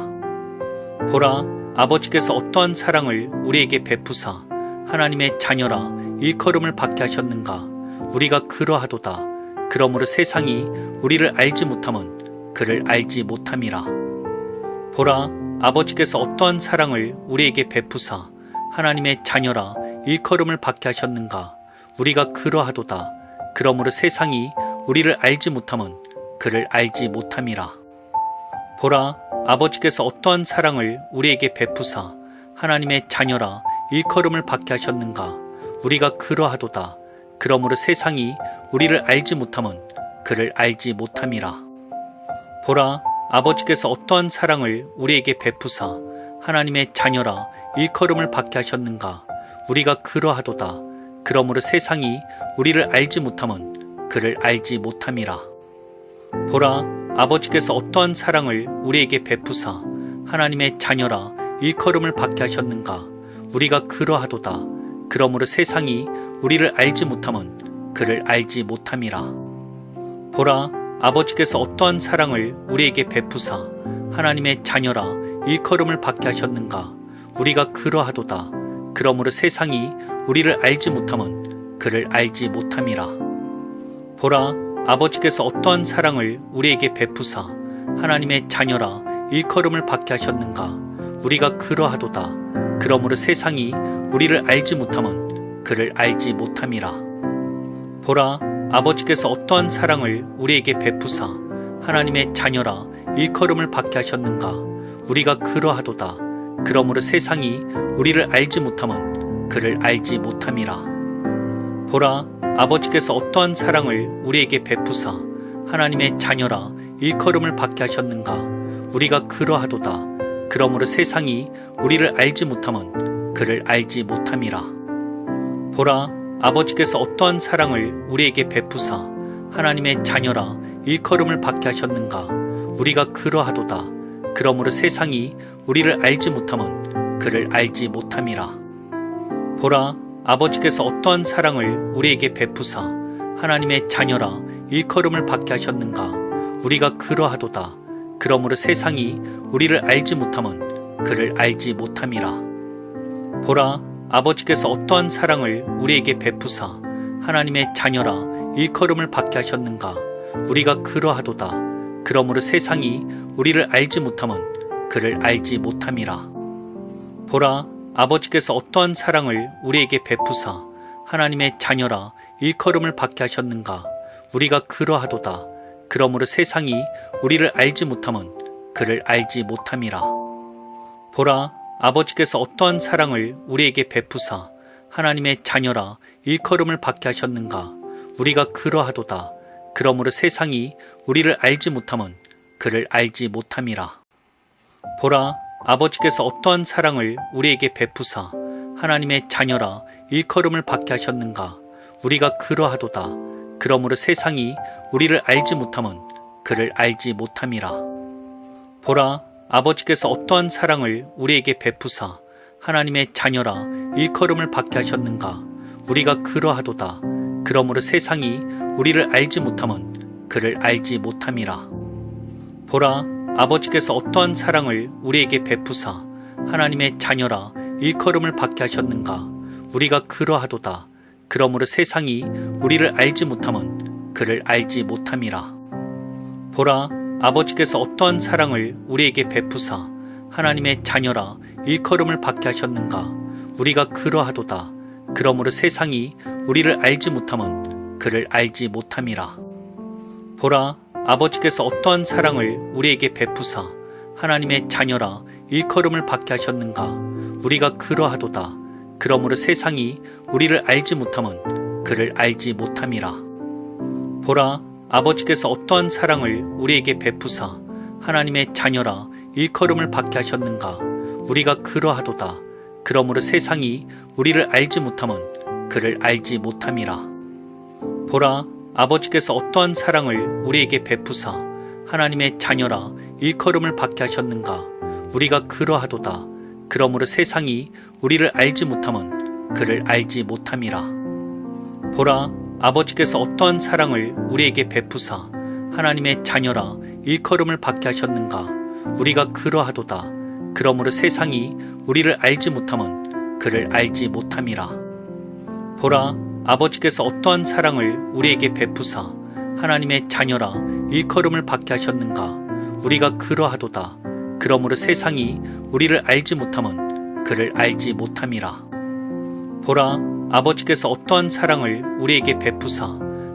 보라, 아버지께서 어떠한 사랑을 우리에게 베푸사 하나님의 자녀라 일컬음을 받게 하셨는가? 우리가 그러하도다. 그러므로 세상이 우리를 알지 못함은 그를 알지 못함이라. 보라, 아버지께서 어떠한 사랑을 우리에게 베푸사 하나님의 자녀라 일컬음을 받게 하셨는가? 우리가 그러하도다. 그러므로 세상이 우리를 알지 못함은 그를 알지 못함이라. 보라, 아버지께서 어떠한 사랑을 우리에게 베푸사 하나님의 자녀라 일컬음을 받게 하셨는가? 우리가 그러하도다. 그러므로 세상이 우리를 알지 못함은 그를 알지 못함이라. 보라, 아버지께서 어떠한 사랑을 우리에게 베푸사 하나님의 자녀라 일컬음을 받게 하셨는가? 우리가 그러하도다. 그러므로 세상이 우리를 알지 못함은 그를 알지 못함이라. 보라, 아버지께서 어떠한 사랑을 우리에게 베푸사 하나님의 자녀라 일컬음을 받게 하셨는가? 우리가 그러하도다. 그러므로 세상이 우리를 알지 못함은 그를 알지 못함이라. 보라, 아버지께서 어떠한 사랑을 우리에게 베푸사 하나님의 자녀라 일컬음을 받게 하셨는가? 우리가 그러하도다. 그러므로 세상이 우리를 알지 못함은 그를 알지 못함이라. 보라, 아버지께서 어떠한 사랑을 우리에게 베푸사 하나님의 자녀라 일컬음을 받게 하셨는가? 우리가 그러하도다. 그러므로 세상이 우리를 알지 못함은 그를 알지 못함이라. 보라, 아버지께서 어떠한 사랑을 우리에게 베푸사 하나님의 자녀라 일컬음을 받게 하셨는가? 우리가 그러하도다. 그러므로 세상이 우리를 알지 못함은 그를 알지 못함이라. 보라, 아버지께서 어떠한 사랑을 우리에게 베푸사 하나님의 자녀라 일컬음을 받게 하셨는가? 우리가 그러하도다. 그러므로 세상이 우리를 알지 못함은 그를 알지 못함이라. 보라, 아버지께서 어떠한 사랑을 우리에게 베푸사 하나님의 자녀라 일컬음을 받게 하셨는가? 우리가 그러하도다. 그러므로 세상이 우리를 알지 못함은 그를 알지 못함이라. 보라, 아버지께서 어떠한 사랑을 우리에게 베푸사 하나님의 자녀라 일컬음을 받게 하셨는가? 우리가 그러하도다. 그러므로 세상이 우리를 알지 못함은 그를 알지 못함이라. 보라, 아버지께서 어떠한 사랑을 우리에게 베푸사 하나님의 자녀라 일컬음을 받게 하셨는가? 우리가 그러하도다. 그러므로 세상이 우리를 알지 못함은 그를 알지 못함이라. 보라, 아버지께서 어떠한 사랑을 우리에게 베푸사 하나님의 자녀라 일컬음을 받게 하셨는가? 우리가 그러하도다. 그러므로 세상이 우리를 알지 못함은 그를 알지 못함이라. 보라, 아버지께서 어떠한 사랑을 우리에게 베푸사 하나님의 자녀라 일컬음을 받게 하셨는가? 우리가 그러하도다. 그러므로 세상이 우리를 알지 못함은 그를 알지 못함이라. 보라, 아버지께서 어떠한 사랑을 우리에게 베푸사 하나님의 자녀라 일컬음을 받게 하셨는가? 우리가 그러하도다. 그러므로 세상이 우리를 알지 못함은 그를 알지 못함이라. 보라, 아버지께서 어떠한 사랑을 우리에게 베푸사 하나님의 자녀라 일컬음을 받게 하셨는가? 우리가 그러하도다. 그러므로 세상이 우리를 알지 못함은 그를 알지 못함이라. 보라, 아버지께서 어떠한 사랑을 우리에게 베푸사 하나님의 자녀라 일컬음을 받게 하셨는가? 우리가 그러하도다. 그러므로 세상이 우리를 알지 못함은 그를 알지 못함이라. 보라, 아버지께서 어떠한 사랑을 우리에게 베푸사 하나님의 자녀라 일컬음을 받게 하셨는가. 우리가 그러하도다. 그러므로 세상이 우리를 알지 못함은 그를 알지 못함이라. 보라, 아버지께서 어떠한 사랑을 우리에게 베푸사 하나님의 자녀라 일컬음을 받게 하셨는가. 우리가 그러하도다. 그러므로 세상이 우리를 알지 못함은 그를 알지 못함이라. 보라, 아버지께서 어떠한 사랑을 우리에게 베푸사 하나님의 자녀라 일컬음을 받게 하셨는가. 우리가 그러하도다. 그러므로 세상이 우리를 알지 못함은 그를 알지 못함이라. 보라, 아버지께서 어떠한 사랑을 우리에게 베푸사 하나님의 자녀라 일컬음을 받게 하셨는가. 우리가 그러하도다. 그러므로 세상이 우리를 알지 못함은 그를 알지 못함이라. 보라, 아버지께서 어떠한 사랑을 우리에게 베푸사 하나님의 자녀라 일컬음을 받게 하셨는가. 우리가 그러하도다. 그러므로 세상이 우리를 알지 못함은 그를 알지 못함이라. 보라, 아버지께서 어떠한 사랑을 우리에게 베푸사 하나님의 자녀라 일컬음을 받게 하셨는가. 우리가 그러하도다. 그러므로 세상이 우리를 알지 못함은 그를 알지 못함이라. 보라, 아버지께서 어떠한 사랑을 우리에게 베푸사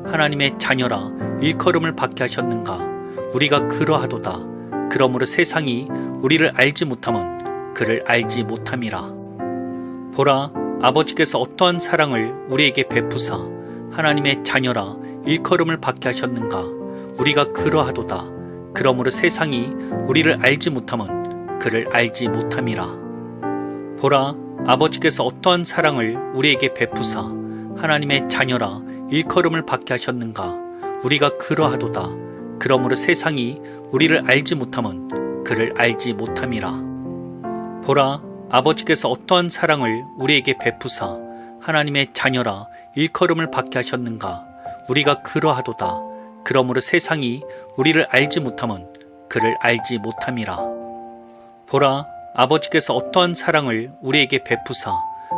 하나님의 자녀라 일컬음을 받게 하셨는가. 우리가 그러하도다. 그러므로 세상이 우리를 알지 못함은 그를 알지 못함이라. 보라, 아버지께서 어떠한 사랑을 우리에게 베푸사 하나님의 자녀라 일컬음을 받게 하셨는가. 우리가 그러하도다. 그러므로 세상이 우리를 알지 못함은 그를 알지 못함이라. 보라, 아버지께서 어떠한 사랑을 우리에게 베푸사 하나님의 자녀라 일컬음을 받게 하셨는가. 우리가 그러하도다. 그러므로 세상이 우리를 알지 못함은 그를 알지 못함이라. 보라, 아버지께서 어떠한 사랑을 우리에게 베푸사 하나님의 자녀라 일컬음을 받게 하셨는가. 우리가 그러하도다. 그러므로 세상이 우리를 알지 못함은 그를 알지 못함이라. 보라, 아버지께서 어떠한 사랑을 우리에게 베푸사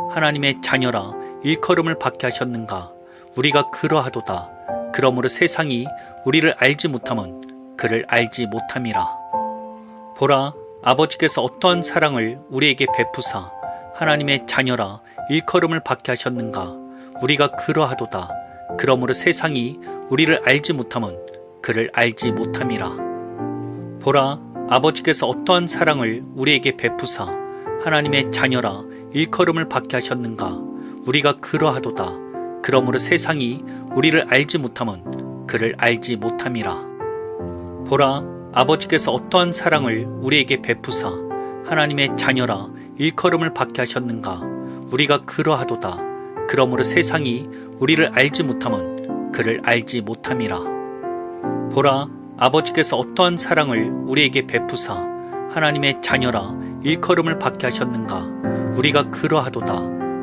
하나님의 자녀라 일컬음을 받게 하셨는가. 우리가 그러하도다. 그러므로 세상이 우리를 알지 못함은 그를 알지 못함이라. 보라, 아버지께서 어떠한 사랑을 우리에게 베푸사 하나님의 자녀라 일컬음을 받게 하셨는가. 우리가 그러하도다. 그러므로 세상이 우리를 알지 못함은 그를 알지 못함이라. 보라, 아버지께서 어떠한 사랑을 우리에게 베푸사 하나님의 자녀라 일컬음을 받게 하셨는가. 우리가 그러하도다. 그러므로 세상이 우리를 알지 못함은 그를 알지 못함이라. 보라, 아버지께서 어떠한 사랑을 우리에게 베푸사 하나님의 자녀라 일컬음을 받게 하셨는가. 우리가 그러하도다. 그러므로 세상이 우리를 알지 못함은 그를 알지 못함이라. 보라, 아버지께서 어떠한 사랑을 우리에게 베푸사 하나님의 자녀라 일컬음을 받게 하셨는가. 우리가 그러하도다.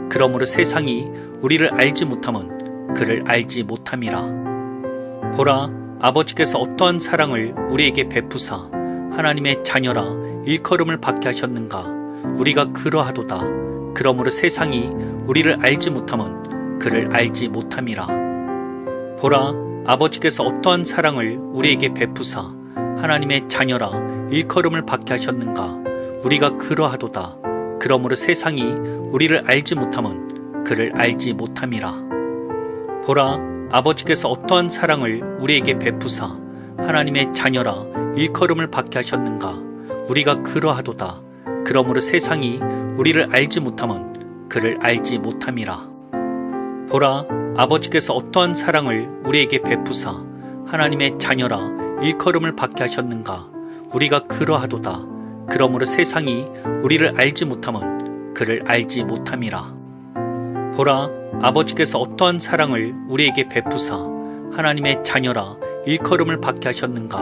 그러므로 세상이 우리를 알지 못함은 그를 알지 못함이라. 보라, 아버지께서 어떠한 사랑을 우리에게 베푸사 하나님의 자녀라 일컬음을 받게 하셨는가. 우리가 그러하도다. 그러므로 세상이 우리를 알지 못함은 그를 알지 못함이라. 보라, 아버지께서 어떠한 사랑을 우리에게 베푸사 하나님의 자녀라 일컬음을 받게 하셨는가. 우리가 그러하도다. 그러므로 세상이 우리를 알지 못함은 그를 알지 못함이라. 보라, 아버지께서 어떠한 사랑을 우리에게 베푸사 하나님의 자녀라 일컬음을 받게 하셨는가. 우리가 그러하도다. 그러므로 세상이 우리를 알지 못함은 그를 알지 못함이라. 보라, 아버지께서 어떠한 사랑을 우리에게 베푸사 하나님의 자녀라 일컬음을 받게 하셨는가. 우리가 그러하도다. 그러므로 세상이 우리를 알지 못함은 그를 알지 못함이라. 보라, 아버지께서 어떠한 사랑을 우리에게 베푸사 하나님의 자녀라 일컬음을 받게 하셨는가.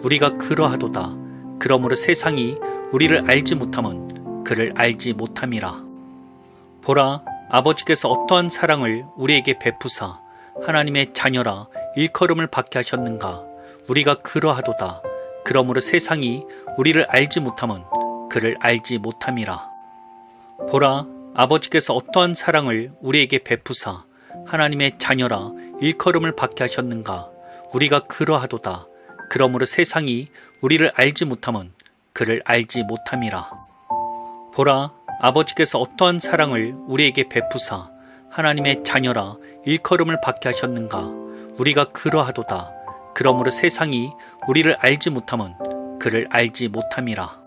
우리가 그러하도다. 그러므로 세상이 우리를 알지 못함은 그를 알지 못함이라. 보라, 아버지께서 어떠한 사랑을 우리에게 베푸사 하나님의 자녀라 일컬음을 받게 하셨는가. 우리가 그러하도다. 그러므로 세상이 우리를 알지 못함은 그를 알지 못함이라. 보라, 아버지께서 어떠한 사랑을 우리에게 베푸사 하나님의 자녀라 일컬음을 받게 하셨는가. 우리가 그러하도다. 그러므로 세상이 우리를 알지 못함은 그를 알지 못함이라. 보라, 아버지께서 어떠한 사랑을 우리에게 베푸사 하나님의 자녀라 일컬음을 받게 하셨는가. 우리가 그러하도다. 그러므로 세상이 우리를 알지 못함은 그를 알지 못함이라.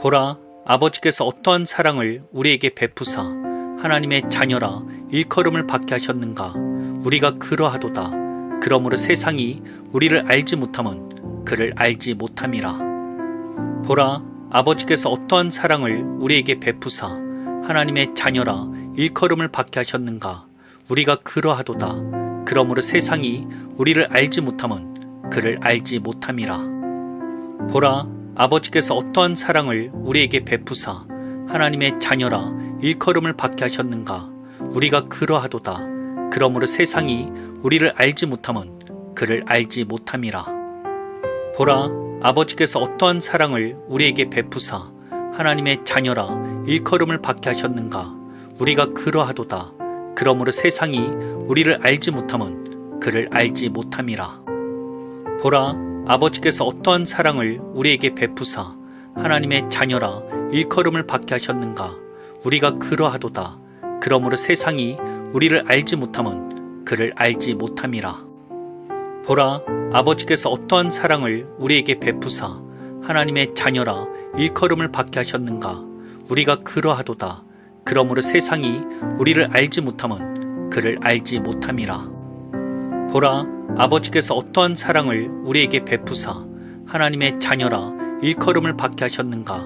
보라, 아버지께서 어떠한 사랑을 우리에게 베푸사 하나님의 자녀라 일컬음을 받게 하셨는가. 우리가 그러하도다. 그러므로 세상이 우리를 알지 못함은 그를 알지 못함이라. 보라, 아버지께서 어떠한 사랑을 우리에게 베푸사 하나님의 자녀라 일컬음을 받게 하셨는가. 우리가 그러하도다. 그러므로 세상이 우리를 알지 못함은 그를 알지 못함이라. 보라, 아버지께서 어떠한 사랑을 우리에게 베푸사 하나님의 자녀라 일컬음을 받게 하셨는가. 우리가 그러하도다. 그러므로 세상이 우리를 알지 못함은 그를 알지 못함이라. 보라, 아버지께서 어떠한 사랑을 우리에게 베푸사 하나님의 자녀라 일컬음을 받게 하셨는가. 우리가 그러하도다. 그러므로 세상이 우리를 알지 못함은 그를 알지 못함이라. 보라, 아버지께서 어떠한 사랑을 우리에게 베푸사 하나님의 자녀라 일컬음을 받게 하셨는가. 우리가 그러하도다. 그러므로 세상이 우리를 알지 못함은 그를 알지 못함이라. 보라, 아버지께서 어떠한 사랑을 우리에게 베푸사 하나님의 자녀라 일컬음을 받게 하셨는가. 우리가 그러하도다. 그러므로 세상이 우리를 알지 못함은 그를 알지 못함이라. 보라, 아버지께서 어떠한 사랑을 우리에게 베푸사 하나님의 자녀라 일컬음을 받게 하셨는가.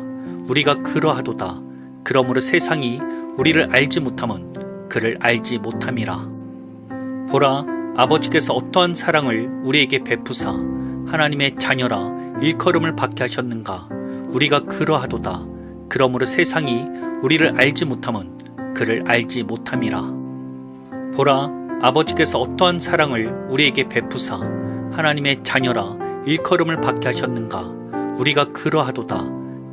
우리가 그러하도다. 그러므로 세상이 우리를 알지 못함은 그를 알지 못함이라. 보라, 아버지께서 어떠한 사랑을 우리에게 베푸사 하나님의 자녀라 일컬음을 받게 하셨는가. 우리가 그러하도다. 그러므로 세상이 우리를 알지 못함은 그를 알지 못함이라. 보라, 아버지께서 어떠한 사랑을 우리에게 베푸사 하나님의 자녀라 일컬음을 받게 하셨는가. 우리가 그러하도다.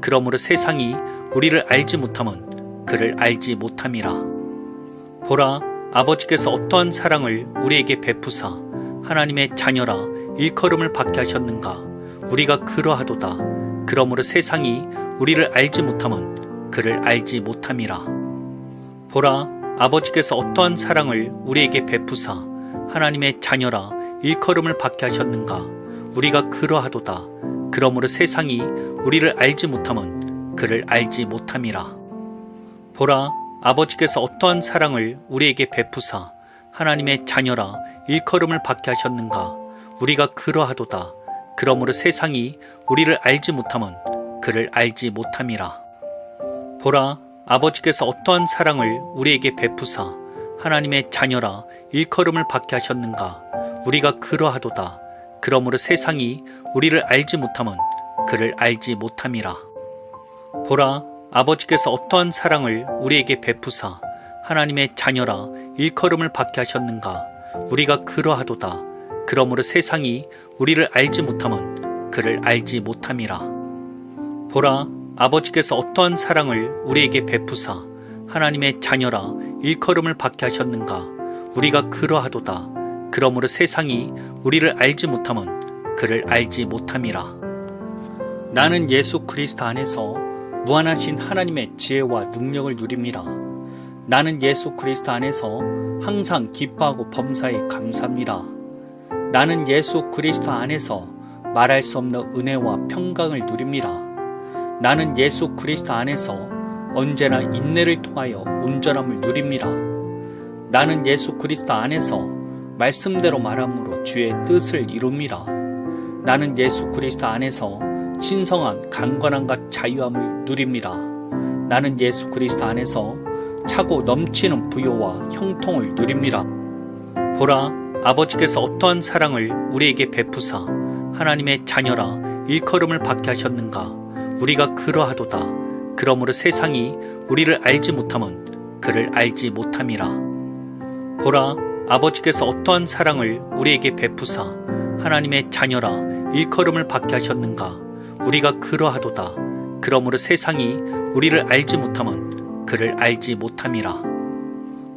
그러므로 세상이 우리를 알지 못함은 그를 알지 못함이라. 보라, 아버지께서 어떠한 사랑을 우리에게 베푸사 하나님의 자녀라 일컬음을 받게 하셨는가. 우리가 그러하도다. 그러므로 세상이 우리를 알지 못함은 그를 알지 못함이라. 보라, 아버지께서 어떠한 사랑을 우리에게 베푸사 하나님의 자녀라 일컬음을 받게 하셨는가. 우리가 그러하도다. 그러므로 세상이 우리를 알지 못함은 그를 알지 못함이라. 보라, 아버지께서 어떠한 사랑을 우리에게 베푸사 하나님의 자녀라 일컬음을 받게 하셨는가. 우리가 그러하도다. 그러므로 세상이 우리를 알지 못함은 그를 알지 못함이라. 보라, 아버지께서 어떠한 사랑을 우리에게 베푸사 하나님의 자녀라 일컬음을 받게 하셨는가. 우리가 그러하도다. 그러므로 세상이 우리를 알지 못함은 그를 알지 못함이라. 보라, 아버지께서 어떠한 사랑을 우리에게 베푸사 하나님의 자녀라 일컬음을 받게 하셨는가. 우리가 그러하도다. 그러므로 세상이 우리를 알지 못함은 그를 알지 못함이라. 보라, 아버지께서 어떠한 사랑을 우리에게 베푸사 하나님의 자녀라 일컬음을 받게 하셨는가. 우리가 그러하도다. 그러므로 세상이 우리를 알지 못함은 그를 알지 못함이라. 나는 예수 그리스도 안에서 무한하신 하나님의 지혜와 능력을 누립니다. 나는 예수 그리스도 안에서 항상 기뻐하고 범사에 감사합니다. 나는 예수 그리스도 안에서 말할 수 없는 은혜와 평강을 누립니다. 나는 예수 그리스도 안에서 언제나 인내를 통하여 온전함을 누립니다. 나는 예수 그리스도 안에서 말씀대로 말함으로 주의 뜻을 이룹니다. 나는 예수 그리스도 안에서 신성한 강건함과 자유함을 누립니다. 나는 예수 그리스도 안에서 차고 넘치는 부요와 형통을 누립니다. 보라, 아버지께서 어떠한 사랑을 우리에게 베푸사 하나님의 자녀라 일컬음을 받게 하셨는가. 우리가 그러하도다. 그러므로 세상이 우리를 알지 못함은 그를 알지 못함이라. 보라, 아버지께서 어떠한 사랑을 우리에게 베푸사 하나님의 자녀라 일컬음을 받게 하셨는가. 우리가 그러하도다. 그러므로 세상이 우리를 알지 못함은 그를 알지 못함이라.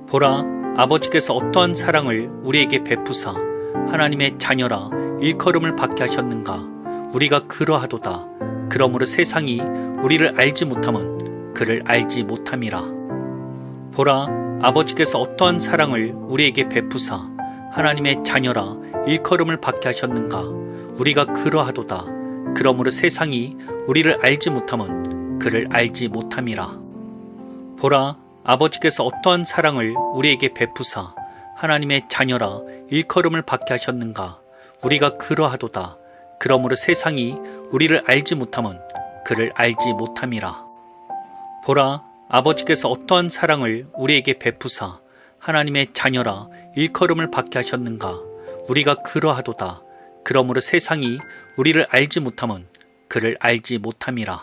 보라, 아버지께서 어떠한 사랑을 우리에게 베푸사 하나님의 자녀라 일컬음을 받게 하셨는가? 우리가 그러하도다. 그러므로 세상이 우리를 알지 못함은 그를 알지 못함이라. 보라, 아버지께서 어떠한 사랑을 우리에게 베푸사 하나님의 자녀라 일컬음을 받게 하셨는가? 우리가 그러하도다. 그러므로 세상이 우리를 알지 못함은 그를 알지 못함이라. 보라, 아버지께서 어떠한 사랑을 우리에게 베푸사 하나님의 자녀라 일컬음을 받게 하셨는가? 우리가 그러하도다. 그러므로 세상이 우리를 알지 못함은 그를 알지 못함이라. 보라, 아버지께서 어떠한 사랑을 우리에게 베푸사 하나님의 자녀라 일컬음을 받게 하셨는가? 우리가 그러하도다. 그러므로 세상이 우리를 알지 못함은 그를 알지 못함이라.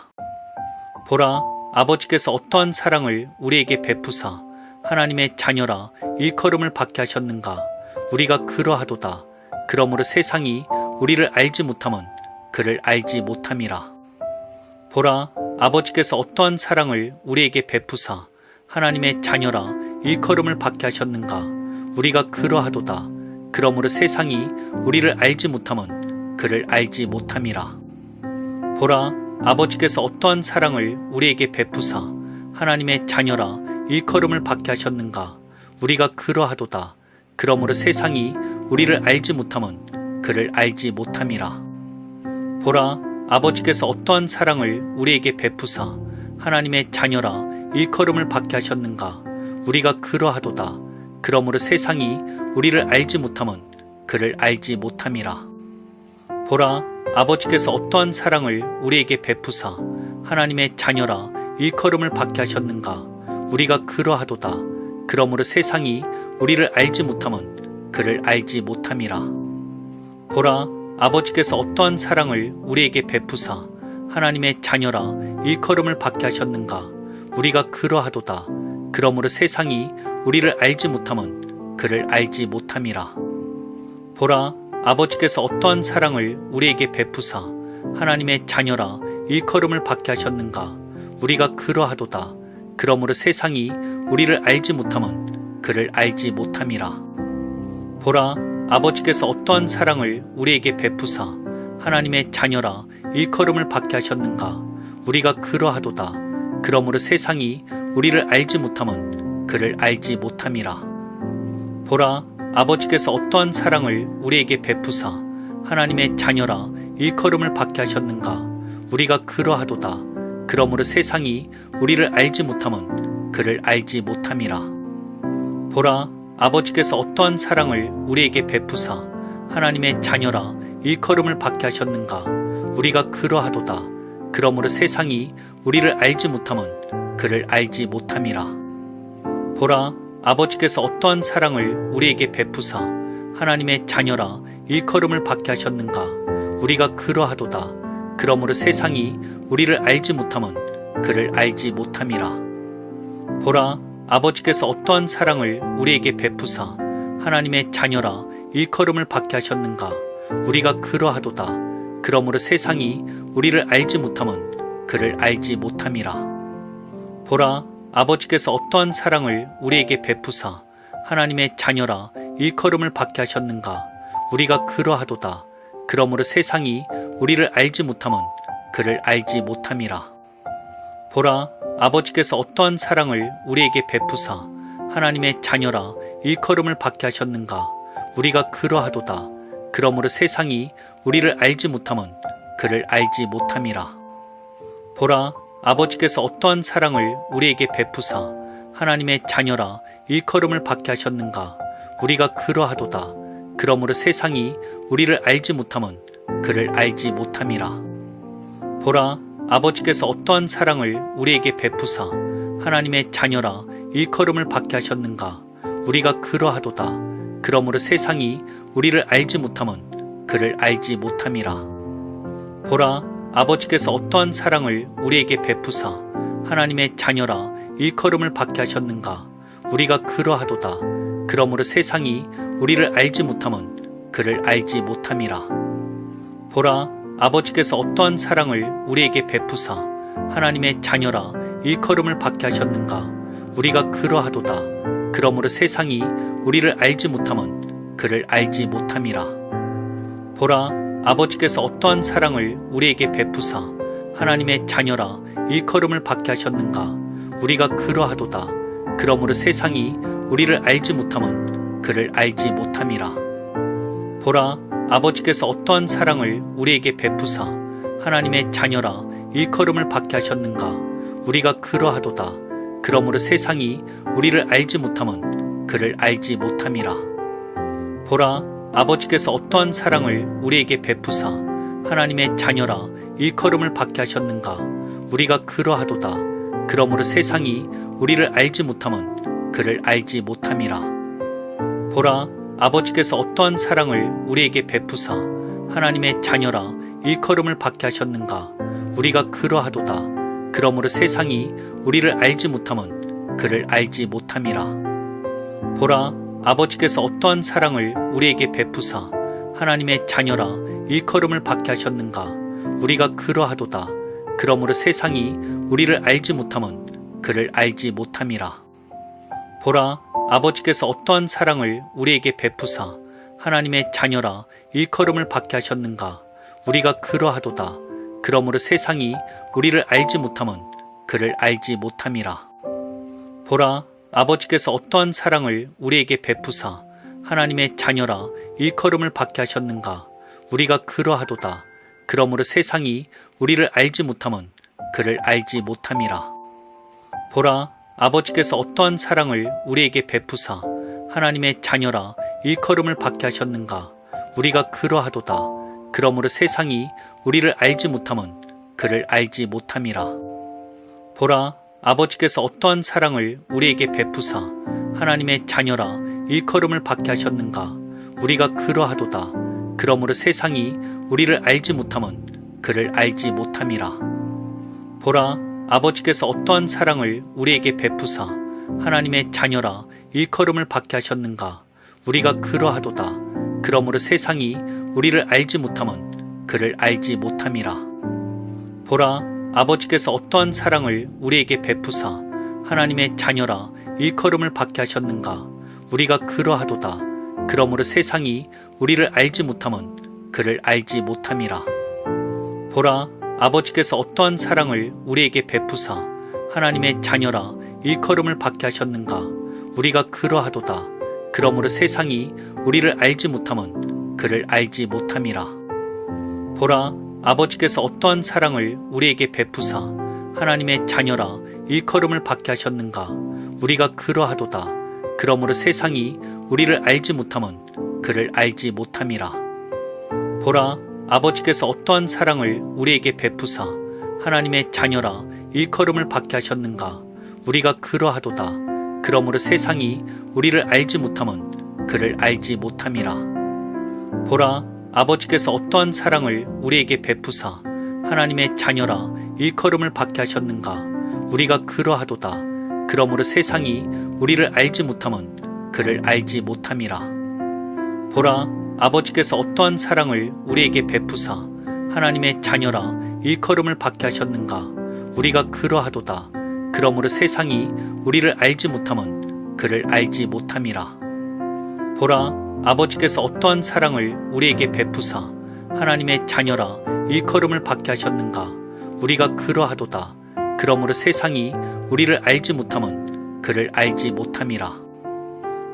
보라, 아버지께서 어떠한 사랑을 우리에게 베푸사 하나님의 자녀라 일컬음을 받게 하셨는가? 우리가 그러하도다. 그러므로 세상이 우리를 알지 못함은 그를 알지 못함이라. 보라, 아버지께서 어떠한 사랑을 우리에게 베푸사 하나님의 자녀라 일컬음을 받게 하셨는가? 우리가 그러하도다. 그러므로 세상이 우리를 알지 못함은 그를 알지 못함이라. 보라, 아버지께서 어떠한 사랑을 우리에게 베푸사 하나님의 자녀라 일컬음을 받게 하셨는가? 우리가 그러하도다. 그러므로 세상이 우리를 알지 못함은 그를 알지 못함이라. 보라, 아버지께서 어떠한 사랑을 우리에게 베푸사 하나님의 자녀라 일컬음을 받게 하셨는가? 우리가 그러하도다. 그러므로 세상이 우리를 알지 못함은 그를 알지 못함이라. 보라, 아버지께서 어떠한 사랑을 우리에게 베푸사 하나님의 자녀라 일컬음을 받게 하셨는가? 우리가 그러하도다. 그러므로 세상이 우리를 알지 못함은 그를 알지 못함이라. 보라, 아버지께서 어떠한 사랑을 우리에게 베푸사 하나님의 자녀라 일컬음을 받게 하셨는가? 우리가 그러하도다. 그러므로 세상이 우리를 알지 못함은 그를 알지 못함이라. 보라, 아버지께서 어떠한 사랑을 우리에게 베푸사 하나님의 자녀라 일컬음을 받게 하셨는가? 우리가 그러하도다. 그러므로 세상이 우리를 알지 못함은 그를 알지 못함이라. 보라, 아버지께서 어떠한 사랑을 우리에게 베푸사 하나님의 자녀라 일컬음을 받게 하셨는가? 우리가 그러하도다. 그러므로 세상이 우리를 알지 못함은 그를 알지 못함이라. 보라, 아버지께서 어떠한 사랑을 우리에게 베푸사 하나님의 자녀라 일컬음을 받게 하셨는가? 우리가 그러하도다. 그러므로 세상이 우리를 알지 못함은 그를 알지 못함이라. 보라, 아버지께서 어떠한 사랑을 우리에게 베푸사 하나님의 자녀라 일컬음을 받게 하셨는가? 우리가 그러하도다. 그러므로 세상이 우리를 알지 못함은 그를 알지 못함이라. 보라, 아버지께서 어떠한 사랑을 우리에게 베푸사 하나님의 자녀라 일컬음을 받게 하셨는가? 우리가 그러하도다. 그러므로 세상이 우리를 알지 못함은 그를 알지 못함이라. 보라, 아버지께서 어떠한 사랑을 우리에게 베푸사 하나님의 자녀라 일컬음을 받게 하셨는가? 우리가 그러하도다. 그러므로 세상이 우리를 알지 못함은 그를 알지 못함이라. 보라, 아버지께서 어떠한 사랑을 우리에게 베푸사 하나님의 자녀라 일컬음을 받게 하셨는가? 우리가 그러하도다. 그러므로 세상이 우리를 알지 못함은 그를 알지 못함이라. 보라, 아버지께서 어떠한 사랑을 우리에게 베푸사 하나님의 자녀라 일컬음을 받게 하셨는가? 우리가 그러하도다. 그러므로 세상이 우리를 알지 못함은 그를 알지 못함이라. 보라, 아버지께서 어떠한 사랑을 우리에게 베푸사 하나님의 자녀라 일컬음을 받게 하셨는가? 우리가 그러하도다. 그러므로 세상이 우리를 알지 못함은 그를 알지 못함이라. 보라, 아버지께서 어떠한 사랑을 우리에게 베푸사 하나님의 자녀라 일컬음을 받게 하셨는가? 우리가 그러하도다. 그러므로 세상이 우리를 알지 못함은 그를 알지 못함이라. 보라, 아버지께서 어떠한 사랑을 우리에게 베푸사 하나님의 자녀라 일컬음을 받게 하셨는가? 우리가 그러하도다. 그러므로 세상이 우리를 알지 못함은 그를 알지 못함이라. 보라, 아버지께서 어떠한 사랑을 우리에게 베푸사 하나님의 자녀라 일컬음을 받게 하셨는가? 우리가 그러하도다. 그러므로 세상이 우리를 알지 못함은 그를 알지 못함이라. 보라, 아버지께서 어떠한 사랑을 우리에게 베푸사 하나님의 자녀라 일컬음을 받게 하셨는가. 우리가 그러하도다. 그러므로 세상이 우리를 알지 못함은 그를 알지 못함이라. 보라, 아버지께서 어떠한 사랑을 우리에게 베푸사 하나님의 자녀라 일컬음을 받게 하셨는가. 우리가 그러하도다. 그러므로 세상이 우리를 알지 못함은 그를 알지 못함이라. 보라, 아버지께서 어떠한 사랑을 우리에게 베푸사 하나님의 자녀라 일컬음을 받게 하셨는가. 우리가 그러하도다. 그러므로 세상이 우리를 알지 못함은 그를 알지 못함이라. 보라, 아버지께서 어떠한 사랑을 우리에게 베푸사 하나님의 자녀라 일컬음을 받게 하셨는가. 우리가 그러하도다. 그러므로 세상이 우리를 알지 못함은 그를 알지 못함이라. 보라, 아버지께서 어떠한 사랑을 우리에게 베푸사 하나님의 자녀라 일컬음을 받게 하셨는가. 우리가 그러하도다. 그러므로 세상이 우리를 알지 못함은 그를 알지 못함이라. 보라, 아버지께서 어떠한 사랑을 우리에게 베푸사 하나님의 자녀라 일컬음을 받게 하셨는가. 우리가 그러하도다. 그러므로 세상이 우리를 알지 못함은 그를 알지 못함이라. 보라, 아버지께서 어떠한 사랑을 우리에게 베푸사 하나님의 자녀라 일컬음을 받게 하셨는가. 우리가 그러하도다. 그러므로 세상이 우리를 알지 못함은 그를 알지 못함이라. 보라, 아버지께서 어떠한 사랑을 우리에게 베푸사 하나님의 자녀라 일컬음을 받게 하셨는가. 우리가 그러하도다. 그러므로 세상이 우리를 알지 못함은 그를 알지 못함이라. 보라, 아버지께서 어떠한 사랑을 우리에게 베푸사 하나님의 자녀라 일컬음을 받게 하셨는가. 우리가 그러하도다. 그러므로 세상이 우리를 알지 못함은 그를 알지 못함이라. 보라, 아버지께서 어떠한 사랑을 우리에게 베푸사 하나님의 자녀라 일컬음을 받게 하셨는가. 우리가 그러하도다. 그러므로 세상이 우리를 알지 못함은 그를 알지 못함이라. 보라, 아버지께서 어떠한 사랑을 우리에게 베푸사 하나님의 자녀라 일컬음을 받게 하셨는가. 우리가 그러하도다. 그러므로 세상이 우리를 알지 못함은 그를 알지 못함이라. 보라, 아버지께서 어떠한 사랑을 우리에게 베푸사 하나님의 자녀라 일컬음을 받게 하셨는가. 우리가 그러하도다. 그러므로 세상이 우리를 알지 못함은 그를 알지 못함이라. 보라, 아버지께서 어떠한 사랑을 우리에게 베푸사 하나님의 자녀라 일컬음을 받게 하셨는가. 우리가 그러하도다. 그러므로 세상이 우리를 알지 못함은 그를 알지 못함이라. 보라, 아버지께서 어떠한 사랑을 우리에게 베푸사 하나님의 자녀라 일컬음을 받게 하셨는가. 우리가 그러하도다. 그러므로 세상이 우리를 알지 못함은 그를 알지 못함이라. 보라, 아버지께서 어떠한 사랑을 우리에게 베푸사 하나님의 자녀라 일컬음을 받게 하셨는가. 우리가 그러하도다. 그러므로 세상이 우리를 알지 못함은 그를 알지 못함이라. 보라, 아버지께서 어떠한 사랑을 우리에게 베푸사 하나님의 자녀라 일컬음을 받게 하셨는가. 우리가 그러하도다. 그러므로 세상이 우리를 알지 못함은 그를 알지 못함이라. 보라, 아버지께서 어떠한 사랑을 우리에게 베푸사 하나님의 자녀라 일컬음을 받게 하셨는가. 우리가 그러하도다. 그러므로 세상이 우리를 알지 못함은 그를 알지 못함이라.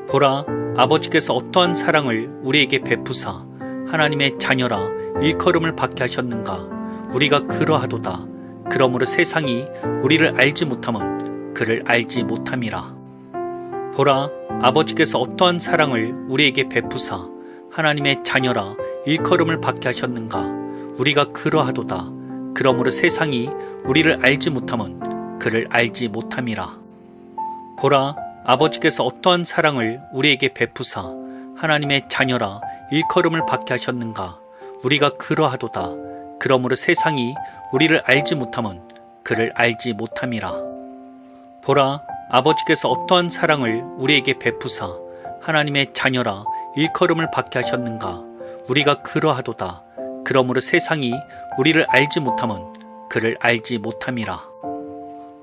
보라, 아버지께서 어떠한 사랑을 우리에게 베푸사 하나님의 자녀라 일컬음을 받게 하셨는가. 우리가 그러하도다. 그러므로 세상이 우리를 알지 못함은 그를 알지 못함이라. 보라, 아버지께서 어떠한 사랑을 우리에게 베푸사 하나님의 자녀라 일컬음을 받게 하셨는가. 우리가 그러하도다. 그러므로 세상이 우리를 알지 못함은 그를 알지 못함이라. 보라, 아버지께서 어떠한 사랑을 우리에게 베푸사 하나님의 자녀라 일컬음을 받게 하셨는가. 우리가 그러하도다. 그러므로 세상이 우리를 알지 못함은 그를 알지 못함이라. 보라, 아버지께서 어떠한 사랑을 우리에게 베푸사 하나님의 자녀라 일컬음을 받게 하셨는가. 우리가 그러하도다. 그러므로 세상이 우리를 알지 못함은 그를 알지 못함이라.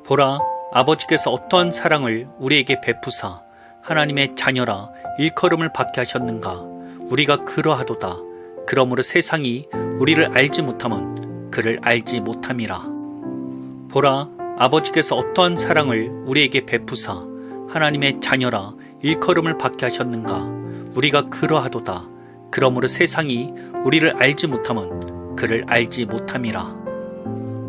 보라, 아버지께서 어떠한 사랑을 우리에게 베푸사 하나님의 자녀라 일컬음을 받게 하셨는가. 우리가 그러하도다. 그러므로 세상이 우리를 알지 못함은 그를 알지 못함이라. 보라, 아버지께서 어떠한 사랑을 우리에게 베푸사 하나님의 자녀라 일컬음을 받게 하셨는가. 우리가 그러하도다. 그러므로 세상이 우리를 알지 못함은 그를 알지 못함이라.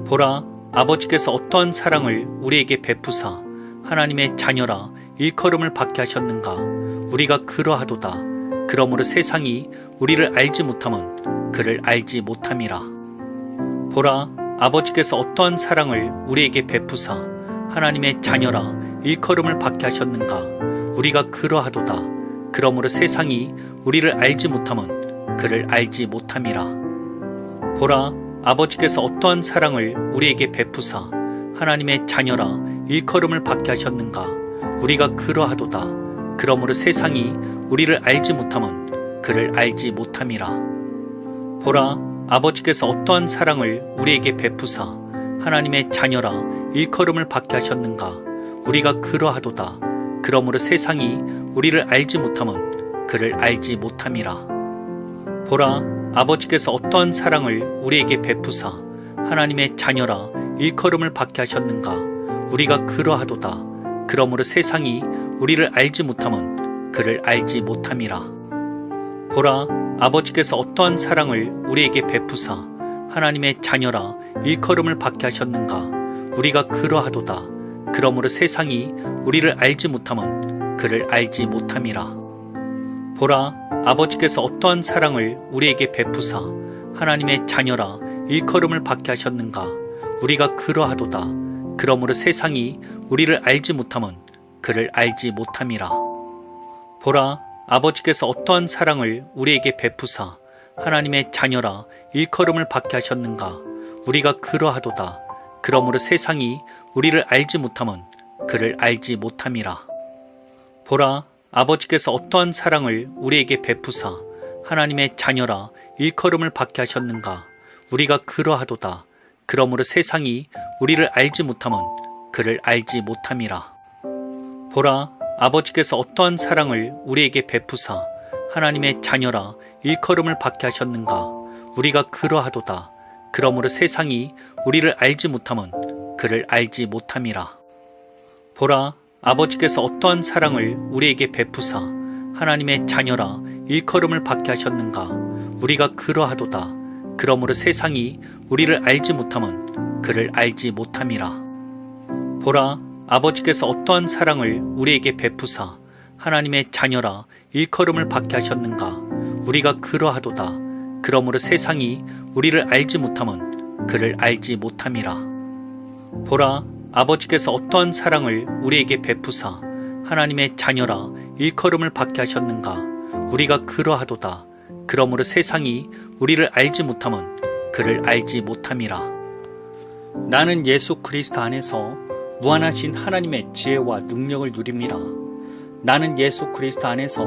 보라, 아버지께서 어떠한 사랑을 우리에게 베푸사 하나님의 자녀라 일컬음을 받게 하셨는가. 우리가 그러하도다. 그러므로 세상이 우리를 알지 못함은 그를 알지 못함이라. 보라, 아버지께서 어떠한 사랑을 우리에게 베푸사 하나님의 자녀라 일컬음을 받게 하셨는가. 우리가 그러하도다. 그러므로 세상이 우리를 알지 못함은 그를 알지 못함이라. 보라, 아버지께서 어떠한 사랑을 우리에게 베푸사 하나님의 자녀라 일컬음을 받게 하셨는가. 우리가 그러하도다. 그러므로 세상이 우리를 알지 못함은 그를 알지 못함이라. 보라, 아버지께서 어떠한 사랑을 우리에게 베푸사 하나님의 자녀라 일컬음을 받게 하셨는가. 우리가 그러하도다. 그러므로 세상이 우리를 알지 못함은 그를 알지 못함이라. 보라, 아버지께서 어떠한 사랑을 우리에게 베푸사 하나님의 자녀라 일컬음을 받게 하셨는가. 우리가 그러하도다. 그러므로 세상이 우리를 알지 못함은 그를 알지 못함이라. 보라, 아버지께서 어떠한 사랑을 우리에게 베푸사 하나님의 자녀라 일컬음을 받게 하셨는가. 우리가 그러하도다. 그러므로 세상이 우리를 알지 못함은 그를 알지 못함이라. 보라, 아버지께서 어떠한 사랑을 우리에게 베푸사 하나님의 자녀라 일컬음을 받게 하셨는가. 우리가 그러하도다. 그러므로 세상이 우리를 알지 못함은 그를 알지 못함이라. 보라, 아버지께서 어떠한 사랑을 우리에게 베푸사 하나님의 자녀라 일컬음을 받게 하셨는가. 우리가 그러하도다. 그러므로 세상이 우리를 알지 못함은 그를 알지 못함이라. 보라, 아버지께서 어떠한 사랑을 우리에게 베푸사 하나님의 자녀라 일컬음을 받게 하셨는가. 우리가 그러하도다. 그러므로 세상이 우리를 알지 못함은 그를 알지 못함이라. 보라, 아버지께서 어떠한 사랑을 우리에게 베푸사 하나님의 자녀라 일컬음을 받게 하셨는가. 우리가 그러하도다. 그러므로 세상이 우리를 알지 못함은 그를 알지 못함이라. 보라, 아버지께서 어떠한 사랑을 우리에게 베푸사 하나님의 자녀라 일컬음을 받게 하셨는가. 우리가 그러하도다. 그러므로 세상이 우리를 알지 못함은 그를 알지 못함이라. 보라, 아버지께서 어떠한 사랑을 우리에게 베푸사 하나님의 자녀라 일컬음을 받게 하셨는가. 우리가 그러하도다. 그러므로 세상이 우리를 알지 못함은 그를 알지 못함이라. 보라, 아버지께서 어떠한 사랑을 우리에게 베푸사 하나님의 자녀라 일컬음을 받게 하셨는가. 우리가 그러하도다. 그러므로 세상이 우리를 알지 못함은 그를 알지 못함이라. 나는 예수 그리스도 안에서 무한하신 하나님의 지혜와 능력을 누립니다. 나는 예수 그리스도 안에서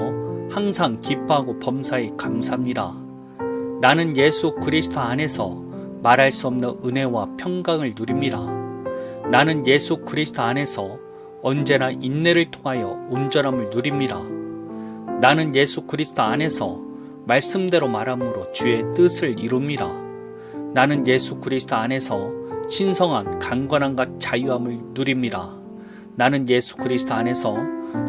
항상 기뻐하고 범사에 감사합니다. 나는 예수 그리스도 안에서 말할 수 없는 은혜와 평강을 누립니다. 나는 예수 그리스도 안에서 언제나 인내를 통하여 온전함을 누립니다. 나는 예수 그리스도 안에서 말씀대로 말함으로 주의 뜻을 이룹니다. 나는 예수 그리스도 안에서 신성한 강건함과 자유함을 누립니다. 나는 예수 그리스도 안에서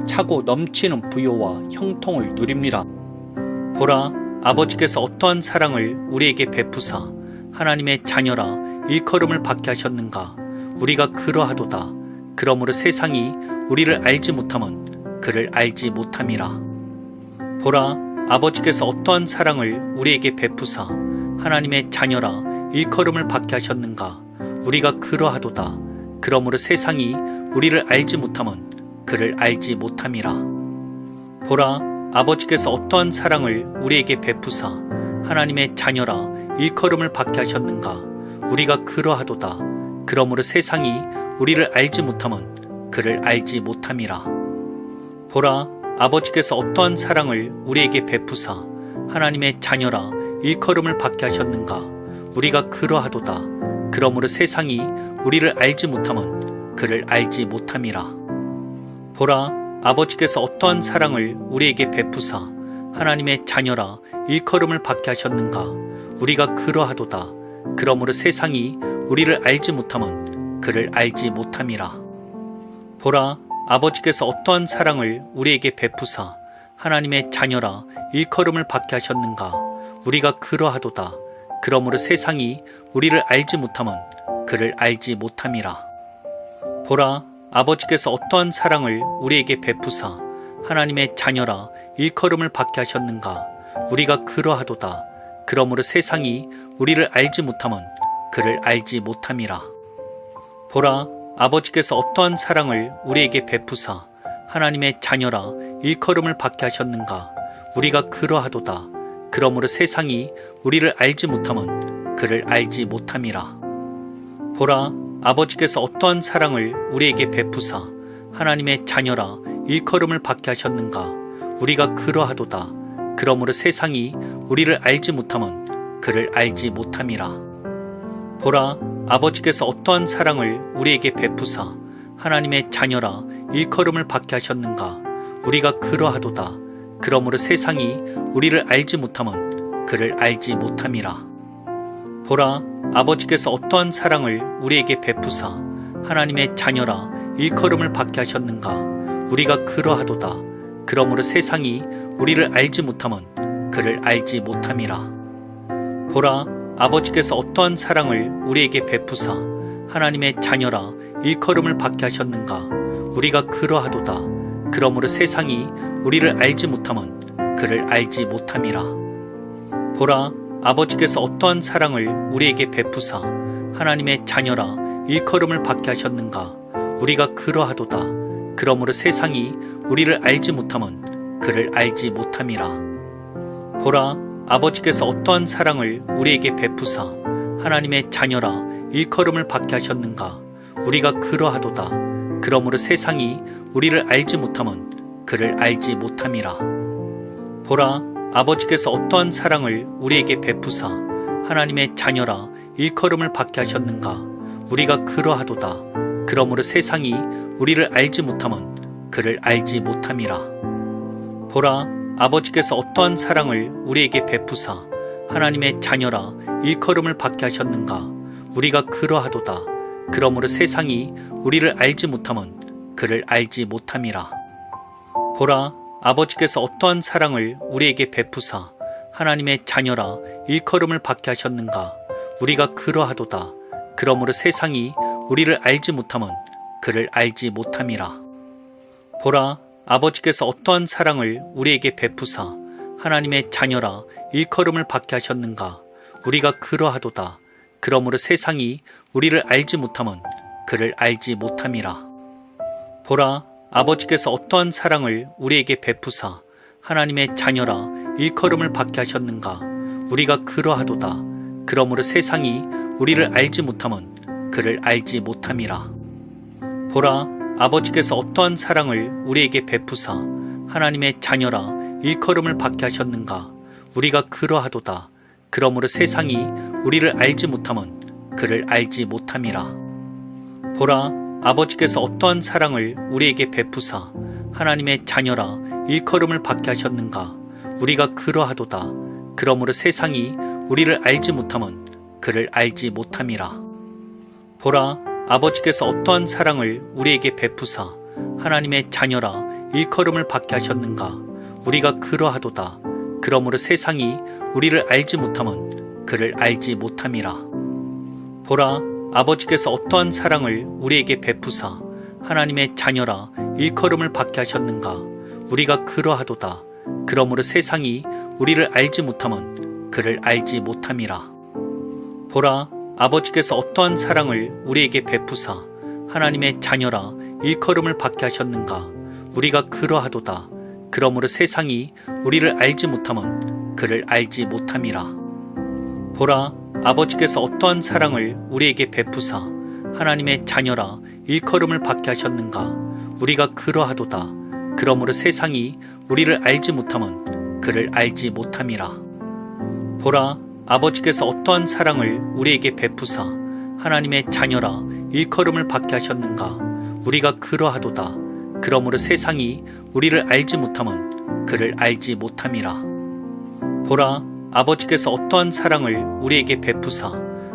차고 넘치는 부요와 형통을 누립니다. 보라, 아버지께서 어떠한 사랑을 우리에게 베푸사 하나님의 자녀라 일컬음을 받게 하셨는가. 우리가 그러하도다. 그러므로 세상이 우리를 알지 못함은 그를 알지 못함이라. 보라, 아버지께서 어떠한 사랑을 우리에게 베푸사 하나님의 자녀라 일컬음을 받게 하셨는가. 우리가 그러하도다. 그러므로 세상이 우리를 알지 못함은 그를 알지 못함이라. 보라, 아버지께서 어떠한 사랑을 우리에게 베푸사 하나님의 자녀라 일컬음을 받게 하셨는가. 우리가 그러하도다. 그러므로 세상이 우리를 알지 못함은 그를 알지 못함이라. 보라, 아버지께서 어떠한 사랑을 우리에게 베푸사 하나님의 자녀라 일컬음을 받게 하셨는가. 우리가 그러하도다. 그러므로 세상이 우리를 알지 못함은 그를 알지 못함이라. 보라, 아버지께서 어떠한 사랑을 우리에게 베푸사 하나님의 자녀라 일컬음을 받게 하셨는가? 우리가 그러하도다. 그러므로 세상이 우리를 알지 못함은 그를 알지 못함이라. 보라, 아버지께서 어떠한 사랑을 우리에게 베푸사 하나님의 자녀라 일컬음을 받게 하셨는가? 우리가 그러하도다. 그러므로 세상이 우리를 알지 못함은 그를 알지 못함이라. 보라, 아버지께서 어떠한 사랑을 우리에게 베푸사 하나님의 자녀라 일컬음을 받게 하셨는가? 우리가 그러하도다. 그러므로 세상이 우리를 알지 못함은 그를 알지 못함이라. 보라, 아버지께서 어떠한 사랑을 우리에게 베푸사 하나님의 자녀라 일컬음을 받게 하셨는가? 우리가 그러하도다. 그러므로 세상이 우리를 알지 못함은 그를 알지 못함이라. 보라, 아버지께서 어떠한 사랑을 우리에게 베푸사 하나님의 자녀라 일컬음을 받게 하셨는가? 우리가 그러하도다. 그러므로 세상이 우리를 알지 못함은 그를 알지 못함이라. 보라, 아버지께서 어떠한 사랑을 우리에게 베푸사 하나님의 자녀라 일컬음을 받게 하셨는가? 우리가 그러하도다. 그러므로 세상이 우리를 알지 못함은 그를 알지 못함이라. 보라, 아버지께서 어떠한 사랑을 우리에게 베푸사 하나님의 자녀라 일컬음을 받게 하셨는가? 우리가 그러하도다. 그러므로 세상이 우리를 알지 못함은 그를 알지 못함이라. 보라, 아버지께서 어떠한 사랑을 우리에게 베푸사 하나님의 자녀라 일컬음을 받게 하셨는가? 우리가 그러하도다. 그러므로 세상이 우리를 알지 못함은 그를 알지 못함이라. 보라, 아버지께서 어떠한 사랑을 우리에게 베푸사 하나님의 자녀라 일컬음을 받게 하셨는가? 우리가 그러하도다. 그러므로 세상이 우리를 알지 못함은 그를 알지 못함이라. 보라, 아버지께서 어떠한 사랑을 우리에게 베푸사 하나님의 자녀라 일컬음을 받게 하셨는가? 우리가 그러하도다. 그러므로 세상이 우리를 알지 못함은 그를 알지 못함이라. 보라, 아버지께서 어떠한 사랑을 우리에게 베푸사 하나님의 자녀라 일컬음을 받게 하셨는가? 우리가 그러하도다. 그러므로 세상이 우리를 알지 못함은 그를 알지 못함이라. 보라, 아버지께서 어떠한 사랑을 우리에게 베푸사 하나님의 자녀라 일컬음을 받게 하셨는가? 우리가 그러하도다. 그러므로 세상이 우리를 알지 못함은 그를 알지 못함이라. 보라, 아버지께서 어떠한 사랑을 우리에게 베푸사 하나님의 자녀라 일컬음을 받게 하셨는가? 우리가 그러하도다. 그러므로 세상이 우리를 알지 못함은 그를 알지 못함이라. 보라, 아버지께서 어떠한 사랑을 우리에게 베푸사 하나님의 자녀라 일컬음을 받게 하셨는가? 우리가 그러하도다. 그러므로 세상이 우리를 알지 못함은 그를 알지 못함이라. 보라, 아버지께서 어떠한 사랑을 우리에게 베푸사 하나님의 자녀라 일컬음을 받게 하셨는가? 우리가 그러하도다. 그러므로 세상이 우리를 알지 못함은 그를 알지 못함이라. 보라, 아버지께서 어떠한 사랑을 우리에게 베푸사 하나님의 자녀라 일컬음을 받게 하셨는가? 우리가 그러하도다. 그러므로 세상이 우리를 알지 못함은 그를 알지 못함이라. 보라, 아버지께서 어떠한 사랑을 우리에게 베푸사 하나님의 자녀라 일컬음을 받게 하셨는가? 우리가 그러하도다. 그러므로 세상이 우리를 알지 못함은 그를 알지 못함이라. 보라, 아버지께서 어떠한 사랑을 우리에게 베푸사 하나님의 자녀라 일컬음을 받게 하셨는가? 우리가 그러하도다. 그러므로 세상이 우리를 알지 못함은 그를 알지 못함이라. 보라, 아버지께서 어떠한 사랑을 우리에게 베푸사 하나님의 자녀라 일컬음을 받게 하셨는가? 우리가 그러하도다. 그러므로 세상이 우리를 알지 못함은 그를 알지 못함이라. 보라, 아버지께서 어떠한 사랑을 우리에게 베푸사 하나님의 자녀라 일컬음을 받게 하셨는가? 우리가 그러하도다. 그러므로 세상이 우리를 알지 못함은 그를 알지 못함이라. 보라, 아버지께서 어떠한 사랑을 우리에게 베푸사 하나님의 자녀라 일컬음을 받게 하셨는가? 우리가 그러하도다. 그러므로 세상이 우리를 알지 못함은 그를 알지 못함이라. 보라, 아버지께서 어떠한 사랑을 우리에게 베푸사 하나님의 자녀라 일컬음을 받게 하셨는가? 우리가 그러하도다. 그러므로 세상이 우리를 알지 못함은 그를 알지 못함이라. 보라, 아버지께서 어떠한 사랑을 우리에게 베푸사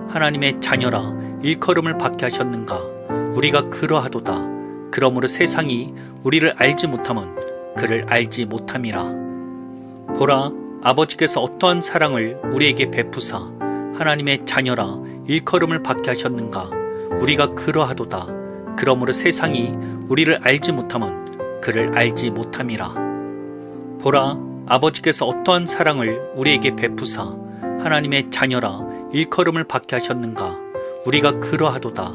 하나님의 자녀라 일컬음을 받게 하셨는가. 우리가 그러하도다. 그러므로 세상이 우리를 알지 못함은 그를 알지 못함이라. 보라, 아버지께서 어떠한 사랑을 우리에게 베푸사 하나님의 자녀라 일컬음을 받게 하셨는가. 우리가 그러하도다. 그러므로 세상이 우리를 알지 못함은 그를 알지 못함이라. 보라, 아버지께서 어떠한 사랑을 우리에게 베푸사 하나님의 자녀라 일컬음을 받게 하셨는가. 우리가 그러하도다.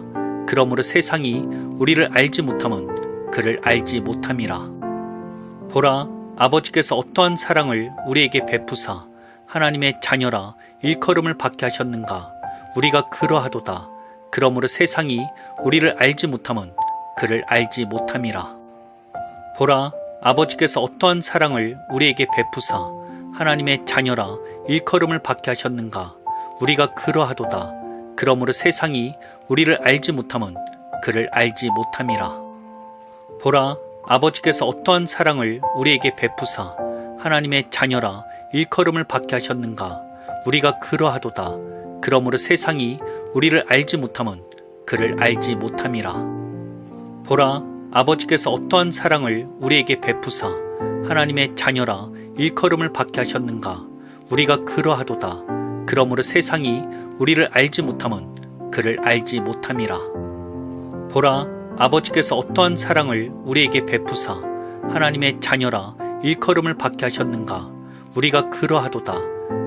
그러므로 세상이 우리를 알지 못함은 그를 알지 못함이라. 보라, 아버지께서 어떠한 사랑을 우리에게 베푸사 하나님의 자녀라 일컬음을 받게 하셨는가. 우리가 그러하도다. 그러므로 세상이 우리를 알지 못함은 그를 알지 못함이라. 보라, 아버지께서 어떠한 사랑을 우리에게 베푸사 하나님의 자녀라 일컬음을 받게 하셨는가. 우리가 그러하도다. 그러므로 세상이 우리를 알지 못함은 그를 알지 못함이라. 보라, 아버지께서 어떠한 사랑을 우리에게 베푸사 하나님의 자녀라 일컬음을 받게 하셨는가. 우리가 그러하도다. 그러므로 세상이 우리를 알지 못함은 그를 알지 못함이라. 보라, 아버지께서 어떠한 사랑을 우리에게 베푸사 하나님의 자녀라 일컬음을 받게 하셨는가. 우리가 그러하도다. 그러므로 세상이 우리를 알지 못함은 그를 알지 못함이라. 보라, 아버지께서 어떠한 사랑을 우리에게 베푸사 하나님의 자녀라 일컬음을 받게 하셨는가. 우리가 그러하도다.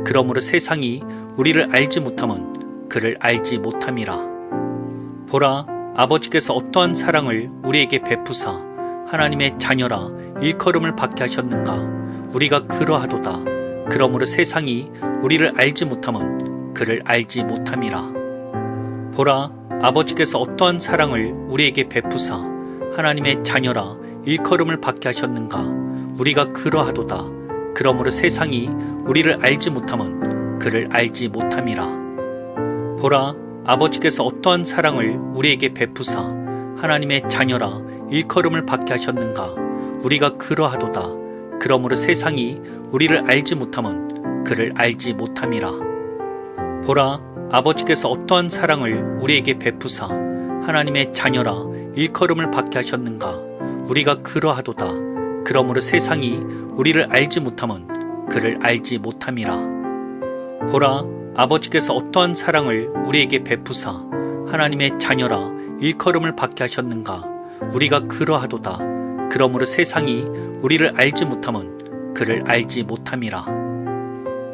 그러므로 세상이 우리를 알지 못함은 그를 알지 못함이라. 보라, 아버지께서 어떠한 사랑을 우리에게 베푸사 하나님의 자녀라 일컬음을 받게 하셨는가. 우리가 그러하도다. 그러므로 세상이 우리를 알지 못함은 그를 알지 못함이라. 보라, 아버지께서 어떠한 사랑을 우리에게 베푸사 하나님의 자녀라 일컬음을 받게 하셨는가. 우리가 그러하도다. 그러므로 세상이 우리를 알지 못함은 그를 알지 못함이라. 보라, 아버지께서 어떠한 사랑을 우리에게 베푸사 하나님의 자녀라 일컬음을 받게 하셨는가. 우리가 그러하도다. 그러므로 세상이 우리를 알지 못함은 그를 알지 못함이라. 보라, 아버지께서 어떠한 사랑을 우리에게 베푸사 하나님의 자녀라 일컬음을 받게 하셨는가. 우리가 그러하도다. 그러므로 세상이 우리를 알지 못함은 그를 알지 못함이라. 보라, 아버지께서 어떠한 사랑을 우리에게 베푸사 하나님의 자녀라 일컬음을 받게 하셨는가. 우리가 그러하도다. 그러므로 세상이 우리를 알지 못함은 그를 알지 못함이라.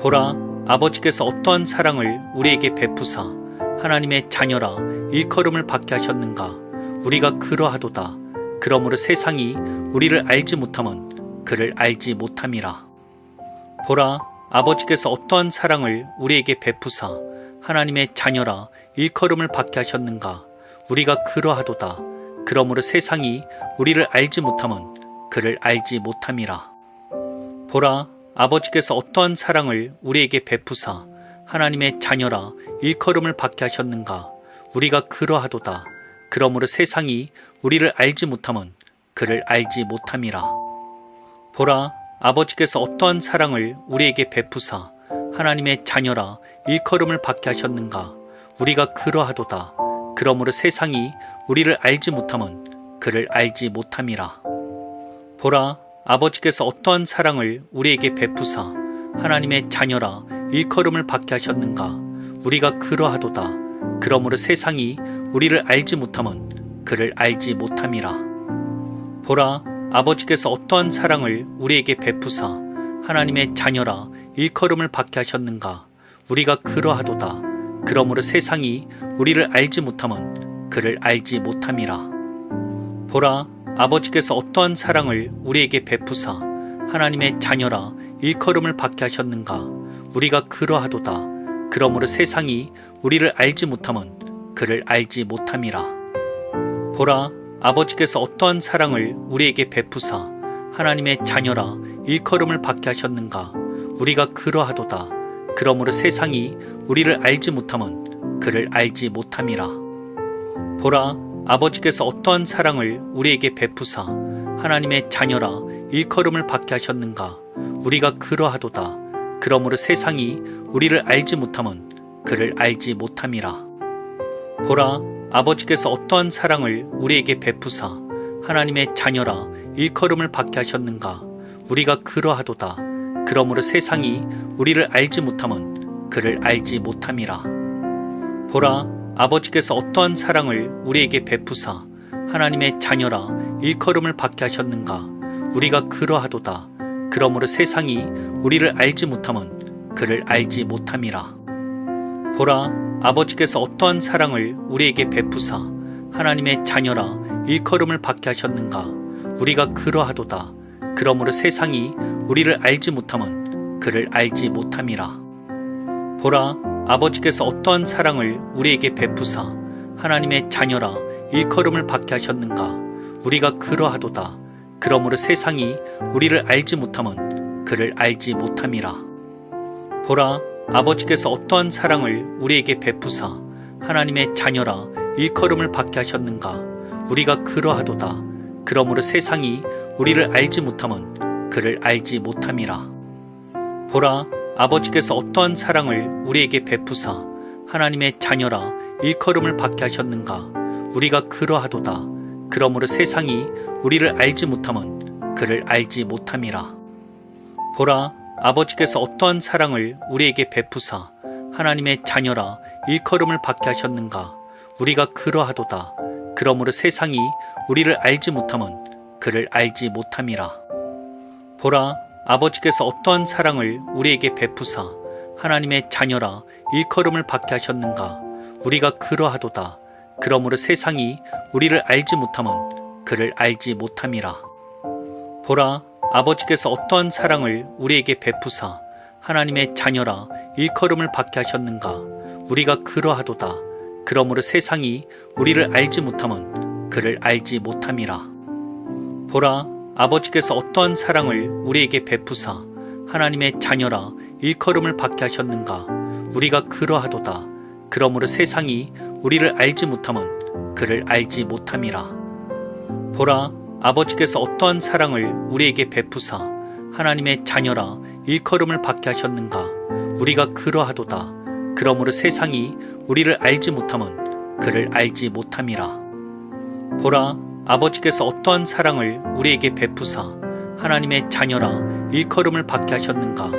보라, 아버지께서 어떠한 사랑을 우리에게 베푸사 하나님의 자녀라 일컬음을 받게 하셨는가. 우리가 그러하도다. 그러므로 세상이 우리를 알지 못함은 그를 알지 못함이라. 보라, 아버지께서 어떠한 사랑을 우리에게 베푸사 하나님의 자녀라 일컬음을 받게 하셨는가. 우리가 그러하도다. 그러므로 세상이 우리를 알지 못함은 그를 알지 못함이라. 보라, 아버지께서 어떠한 사랑을 우리에게 베푸사 하나님의 자녀라 일컬음을 받게 하셨는가. 우리가 그러하도다. 그러므로 세상이 우리를 알지 못함은 그를 알지 못함이라. 보라, 아버지께서 어떠한 사랑을 우리에게 베푸사 하나님의 자녀라 일컬음을 받게 하셨는가. 우리가 그러하도다. 그러므로 세상이 우리를 알지 못함은 그를 알지 못함이라. 보라, 아버지께서 어떠한 사랑을 우리에게 베푸사 하나님의 자녀라 일컬음을 받게 하셨는가. 우리가 그러하도다. 그러므로 세상이 우리를 알지 못함은 그를 알지 못함이라. 보라, 아버지께서 어떠한 사랑을 우리에게 베푸사 하나님의 자녀라 일컬음을 받게 하셨는가. 우리가 그러하도다. 그러므로 세상이 우리를 알지 못함은 그를 알지 못함이라. 보라, 아버지께서 어떠한 사랑을 우리에게 베푸사 하나님의 자녀라 일컬음을 받게 하셨는가. 우리가 그러하도다. 그러므로 세상이 우리를 알지 못함은 그를 알지 못함이라. 보라, 아버지께서 어떠한 사랑을 우리에게 베푸사 하나님의 자녀라 일컬음을 받게 하셨는가. 우리가 그러하도다. 그러므로 세상이 우리를 알지 못함은 그를 알지 못함이라. 보라, 아버지께서 어떠한 사랑을 우리에게 베푸사 하나님의 자녀라 일컬음을 받게 하셨는가. 우리가 그러하도다. 그러므로 세상이 우리를 알지 못함은 그를 알지 못함이라. 보라, 아버지께서 어떠한 사랑을 우리에게 베푸사 하나님의 자녀라 일컬음을 받게 하셨는가. 우리가 그러하도다. 그러므로 세상이 우리를 알지 못함은 그를 알지 못함이라. 보라, 아버지께서 어떠한 사랑을 우리에게 베푸사 하나님의 자녀라 일컬음을 받게 하셨는가. 우리가 그러하도다. 그러므로 세상이 우리를 알지 못함은 그를 알지 못함이라. 보라, 아버지께서 어떠한 사랑을 우리에게 베푸사 하나님의 자녀라 일컬음을 받게 하셨는가. 우리가 그러하도다. 그러므로 세상이 우리를 알지 못함은 그를 알지 못함이라. 보라, 아버지께서 어떠한 사랑을 우리에게 베푸사 하나님의 자녀라 일컬음을 받게 하셨는가. 우리가 그러하도다. 그러므로 세상이 우리를 알지 못함은 그를 알지 못함이라. 보라, 아버지께서 어떠한 사랑을 우리에게 베푸사 하나님의 자녀라 일컬음을 받게 하셨는가. 우리가 그러하도다. 그러므로 세상이 우리를 알지 못함은 그를 알지 못함이라. 보라, 아버지께서 어떠한 사랑을 우리에게 베푸사 하나님의 자녀라 일컬음을 받게 하셨는가. 우리가 그러하도다. 그러므로 세상이 우리를 알지 못함은 그를 알지 못함이라. 보라, 아버지께서 어떠한 사랑을 우리에게 베푸사 하나님의 자녀라 일컬음을 받게 하셨는가. 우리가 그러하도다. 그러므로 세상이 우리를 알지 못함은 그를 알지 못함이라. 보라, 아버지께서 어떠한 사랑을 우리에게 베푸사 하나님의 자녀라 일컬음을 받게 하셨는가. 우리가 그러하도다. 그러므로 세상이 우리를 알지 못함은 그를 알지 못함이라. 보라, 아버지께서 어떠한 사랑을 우리에게 베푸사 하나님의 자녀라 일컬음을 받게 하셨는가. 우리가 그러하도다. 그러므로 세상이 우리를 알지 못함은 그를 알지 못함이라. 보라, 아버지께서 어떠한 사랑을 우리에게 베푸사 하나님의 자녀라 일컬음을 받게 하셨는가. 우리가 그러하도다. 그러므로 세상이 우리를 알지 못함은 그를 알지 못함이라. 보라, 아버지께서 어떠한 사랑을 우리에게 베푸사 하나님의 자녀라 일컬음을 받게 하셨는가. 우리가 그러하도다. 그러므로 세상이 우리를 알지 못함은 그를 알지 못함이라. 보라, 아버지께서 어떠한 사랑을 우리에게 베푸사 하나님의 자녀라 일컬음을 받게 하셨는가.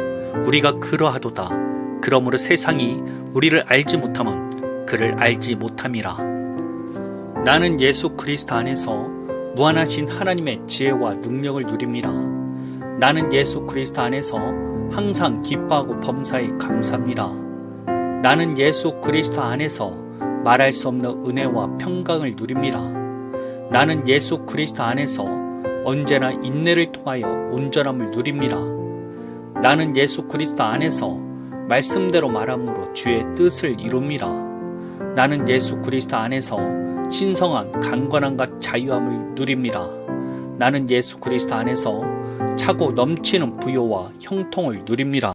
우리가 그러하도다. 그러므로 세상이 우리를 알지 못함은 그를 알지 못함이라. 나는 예수 그리스도 안에서 무한하신 하나님의 지혜와 능력을 누립니다. 나는 예수 그리스도 안에서 항상 기뻐하고 범사에 감사합니다. 나는 예수 그리스도 안에서 말할 수 없는 은혜와 평강을 누립니다. 나는 예수 그리스도 안에서 언제나 인내를 통하여 온전함을 누립니다. 나는 예수 그리스도 안에서 말씀대로 말함으로 주의 뜻을 이룹니다. 나는 예수 그리스도 안에서 신성한 강건함과 자유함을 누립니다. 나는 예수 그리스도 안에서 차고 넘치는 부요와 형통을 누립니다.